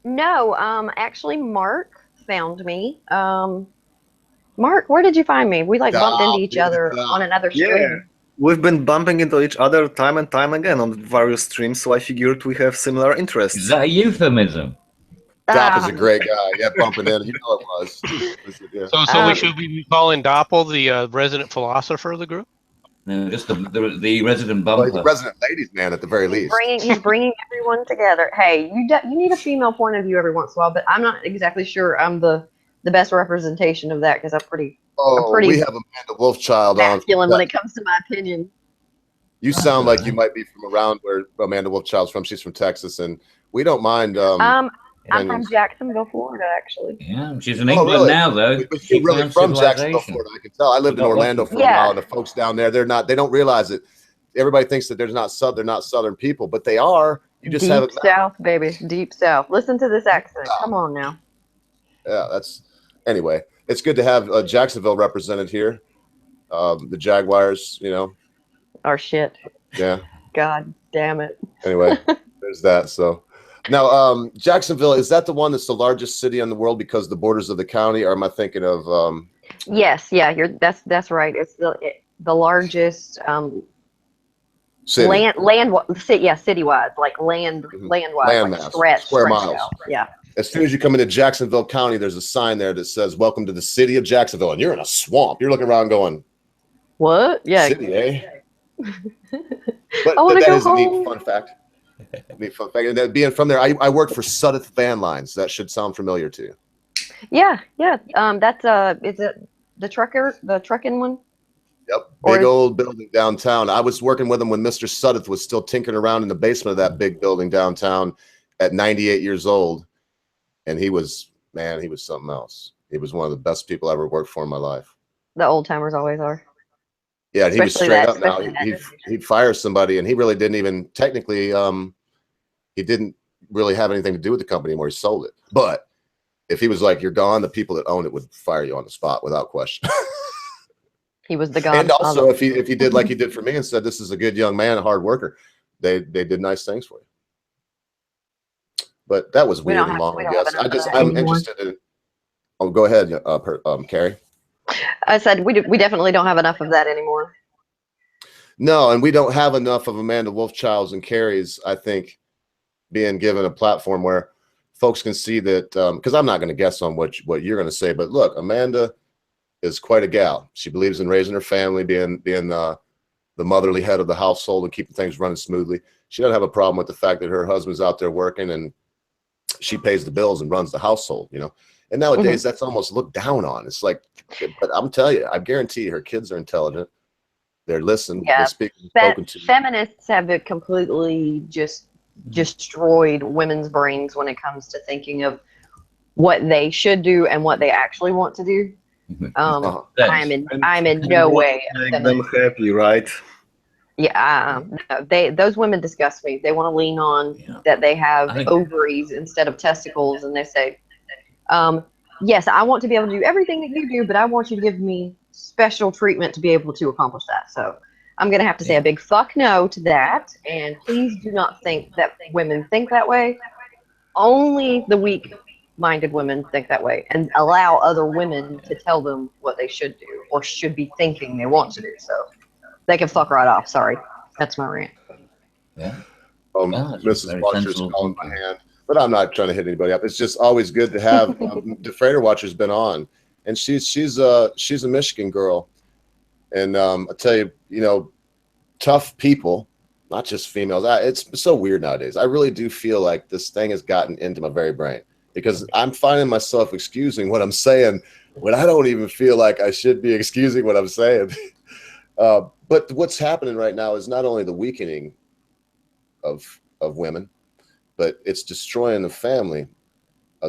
No, actually, Mark found me. Mark, where did you find me? We like bumped into each other on another stream. Yeah, we've been bumping into each other time and time again on various streams, so I figured we have similar interests. Is that a euphemism? Dop is a great guy. Yeah, bumping in. You know it was. Yeah. So we should be calling Doppel the resident philosopher of the group? No, just the resident Well, bumper. he's a resident ladies man at the very least. He's bringing everyone together. Hey, you need a female point of view every once in a while, but I'm not exactly sure I'm the best representation of that because I'm pretty we have Amanda Wolfchild on. masculine when it comes to my opinion. You sound like you might be from around where Amanda Wolfchild's from. She's from Texas, and we don't mind. I'm from Jacksonville, Florida, actually. Yeah, she's in England now, though. But you're really from Jacksonville, Florida. I can tell. I lived in Orlando for a while, and the folks down there, they don't realize it. Everybody thinks that they're not Southern people, but they are. You just have it. Deep South, baby. Deep South. Listen to this accent. Come on now. Yeah, anyway. It's good to have Jacksonville represented here. The Jaguars, Our shit. Yeah. God damn it. Anyway, there's that. So now, Jacksonville, is that the one that's the largest city in the world because the borders of the county? Or am I thinking of? Yes, yeah, that's right. It's the largest city. citywide, like landwide, like stretch square miles. Out. Yeah. As soon as you come into Jacksonville County, there's a sign there that says "Welcome to the city of Jacksonville," and you're in a swamp. You're looking around, going, "What? Yeah, city, eh?" But that is a neat fun fact. And that being from there, I worked for Sudeth Van Lines. That should sound familiar to you. Yeah. That's is it the trucking one? Yep, big old building downtown. I was working with him when Mr. Sudeth was still tinkering around in the basement of that big building downtown at 98 years old. And he was something else. He was one of the best people I ever worked for in my life. The old timers always are. Yeah, he was straight up now. He'd fire somebody, and he really didn't even technically. He didn't really have anything to do with the company anymore. He sold it. But if he was like, "You're gone," the people that owned it would fire you on the spot without question. He was the god. And also, if he did like he did for me and said, "This is a good young man, a hard worker," they did nice things for you. But that was weird and long, I guess. I'm interested in. Oh, go ahead, Carrie. I said we definitely don't have enough of that anymore. No, and we don't have enough of Amanda Wolfchilds and Carrie's, I think, being given a platform where folks can see that. Because I'm not going to guess on what you're going to say, but look, Amanda is quite a gal. She believes in raising her family, being the motherly head of the household and keeping things running smoothly. She doesn't have a problem with the fact that her husband's out there working and she pays the bills and runs the household, And nowadays that's almost looked down on. It's like, but I'm telling you, I guarantee you her kids are intelligent. They're listening. Yeah. They're speaking, spoken to. Feminists have completely just destroyed women's brains when it comes to thinking of what they should do and what they actually want to do. I'm in no way make them happy, right? Yeah, no, those women disgust me. They want to lean on that they have ovaries instead of testicles, and they say, yes, I want to be able to do everything that you do, but I want you to give me special treatment to be able to accomplish that. So I'm going to have to say a big fuck no to that, and please do not think that women think that way. Only the weak-minded women think that way, and allow other women to tell them what they should do or should be thinking they want to do. So they can fuck right off. Sorry. That's my rant. Yeah. Mrs. Watcher's calling my hand, but I'm not trying to hit anybody up. It's just always good to have Defrader Watcher's been on, and she's a Michigan girl, and I tell you, tough people, not just females. It's so weird nowadays. I really do feel like this thing has gotten into my very brain because I'm finding myself excusing what I'm saying when I don't even feel like I should be excusing what I'm saying. But what's happening right now is not only the weakening of women, but it's destroying the family.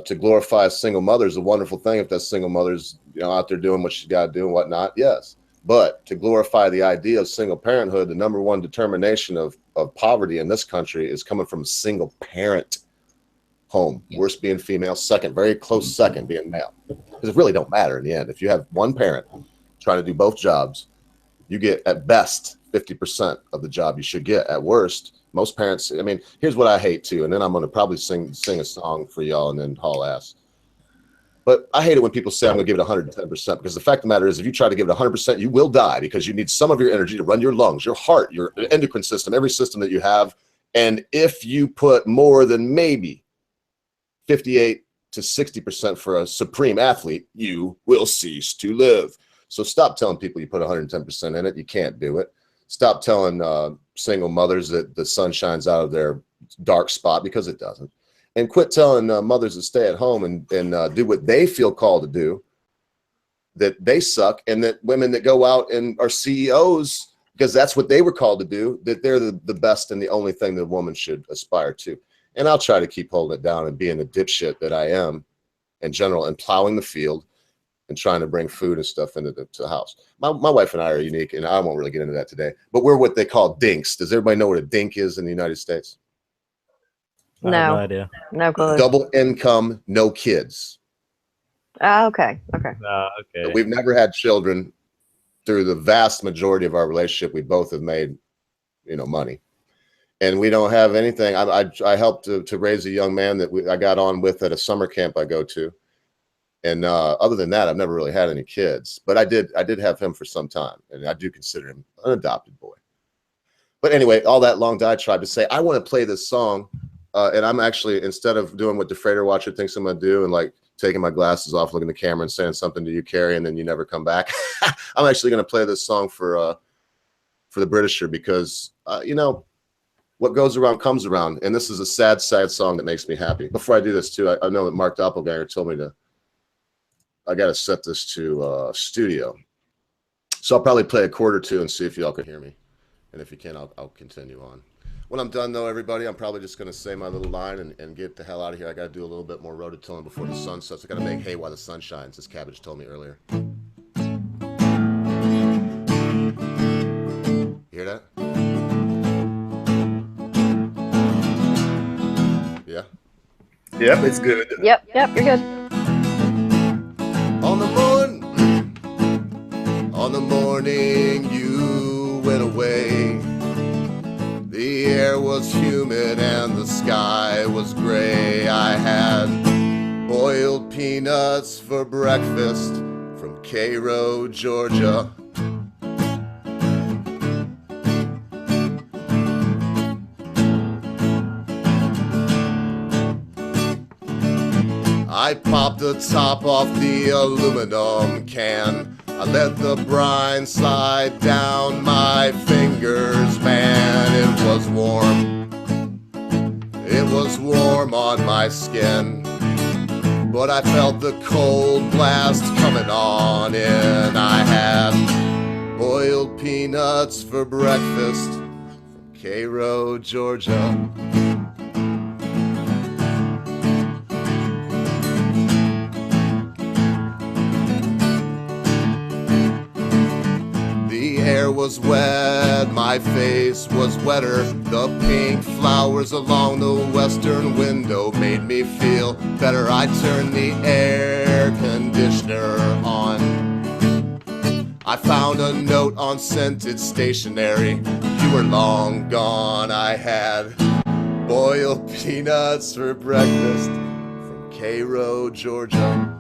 To glorify a single mother is a wonderful thing if that single mother's out there doing what she's got to do and whatnot. Yes, but to glorify the idea of single parenthood, the number one determination of poverty in this country is coming from a single parent. home. Yeah. Worst being female, second, very close second being male. Because it really don't matter in the end. If you have one parent trying to do both jobs, you get at best 50% of the job you should get. At worst, most parents, I mean, here's what I hate too, and then I'm going to probably sing a song for y'all and then haul ass. But I hate it when people say I'm going to give it 110%, because the fact of the matter is, if you try to give it 100%, you will die, because you need some of your energy to run your lungs, your heart, your endocrine system, every system that you have. And if you put more than maybe 58 to 60% for a supreme athlete, you will cease to live. So stop telling people you put 110% in it. You can't do it. Stop telling single mothers that the sun shines out of their dark spot, because it doesn't. And quit telling mothers to stay at home and do what they feel called to do, that they suck, and that women that go out and are CEOs, because that's what they were called to do, that they're the best and the only thing that a woman should aspire to. And I'll try to keep holding it down and being the dipshit that I am in general, and plowing the field and trying to bring food and stuff into the house. My wife and I are unique, and I won't really get into that today, but we're what they call dinks. Does everybody know what a dink is in the United States? I have no No, idea. no clue. Double income, no kids. Okay. Okay. So we've never had children. Through the vast majority of our relationship, we both have made, money, and we don't have anything. I helped to raise a young man that I got on with at a summer camp I go to, and other than that, I've never really had any kids. But I did have him for some time, and I do consider him an adopted boy. But anyway, all that long diatribe to say I want to play this song, and I'm actually, instead of doing what the freighter watcher thinks I'm going to do, and like taking my glasses off, looking at the camera and saying something to you, Carrie, and then you never come back, I'm actually going to play this song for the Britisher, because what goes around comes around, and this is a sad song that makes me happy. Before I do this too, I know that Mark Doppelganger told me I got to set this to studio, so I'll probably play a chord or two and see if y'all can hear me, and if you can, I'll continue on. When I'm done, though, everybody, I'm probably just going to say my little line and get the hell out of here. I got to do a little bit more rototilling before the sun sets. I got to make hay while the sun shines, as Cabbage told me earlier. You hear that? Yeah? Yep, it's good. Yep, you're good. On the morning you went away, the air was humid and the sky was gray. I had boiled peanuts for breakfast from Cairo, Georgia. I popped the top off the aluminum can. I let the brine slide down my fingers, man, it was warm. It was warm on my skin, but I felt the cold blast coming on in. I had boiled peanuts for breakfast from Cairo, Georgia. The air was wet, my face was wetter. The pink flowers along the western window made me feel better. I turned the air conditioner on. I found a note on scented stationery. You were long gone. I had boiled peanuts for breakfast from Cairo, Georgia.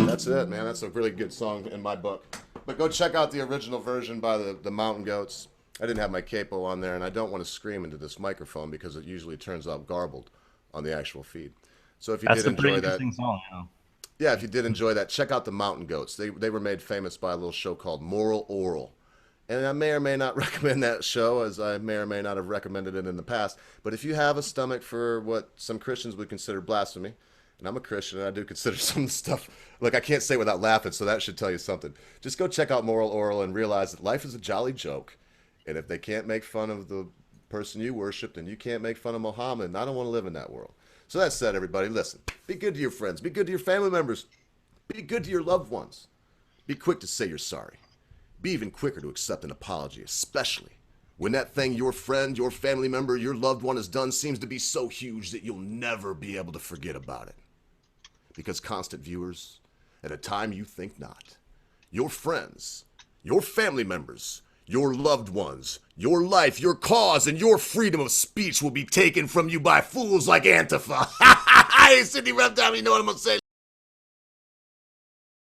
That's it, man. That's a really good song in my book. But go check out the original version by the Mountain Goats. I didn't have my capo on there, and I don't want to scream into this microphone because it usually turns out garbled on the actual feed. So if you did enjoy that, song, yeah, if you did enjoy that, check out the Mountain Goats. They were made famous by a little show called Moral Oral. And I may or may not recommend that show, as I may or may not have recommended it in the past. But if you have a stomach for what some Christians would consider blasphemy, and I'm a Christian, and I do consider some of the stuff, look, I can't say it without laughing, so that should tell you something. Just go check out Moral Oral and realize that life is a jolly joke. And if they can't make fun of the person you worship, then you can't make fun of Muhammad. And I don't want to live in that world. So that said, everybody, listen, be good to your friends. Be good to your family members. Be good to your loved ones. Be quick to say you're sorry. Be even quicker to accept an apology, especially when that thing your friend, your family member, your loved one has done seems to be so huge that you'll never be able to forget about it. Because, constant viewers, at a time you think not, your friends, your family members, your loved ones, your life, your cause, and your freedom of speech will be taken from you by fools like Antifa. Hey, Sydney Reptile, you know what I'm gonna say?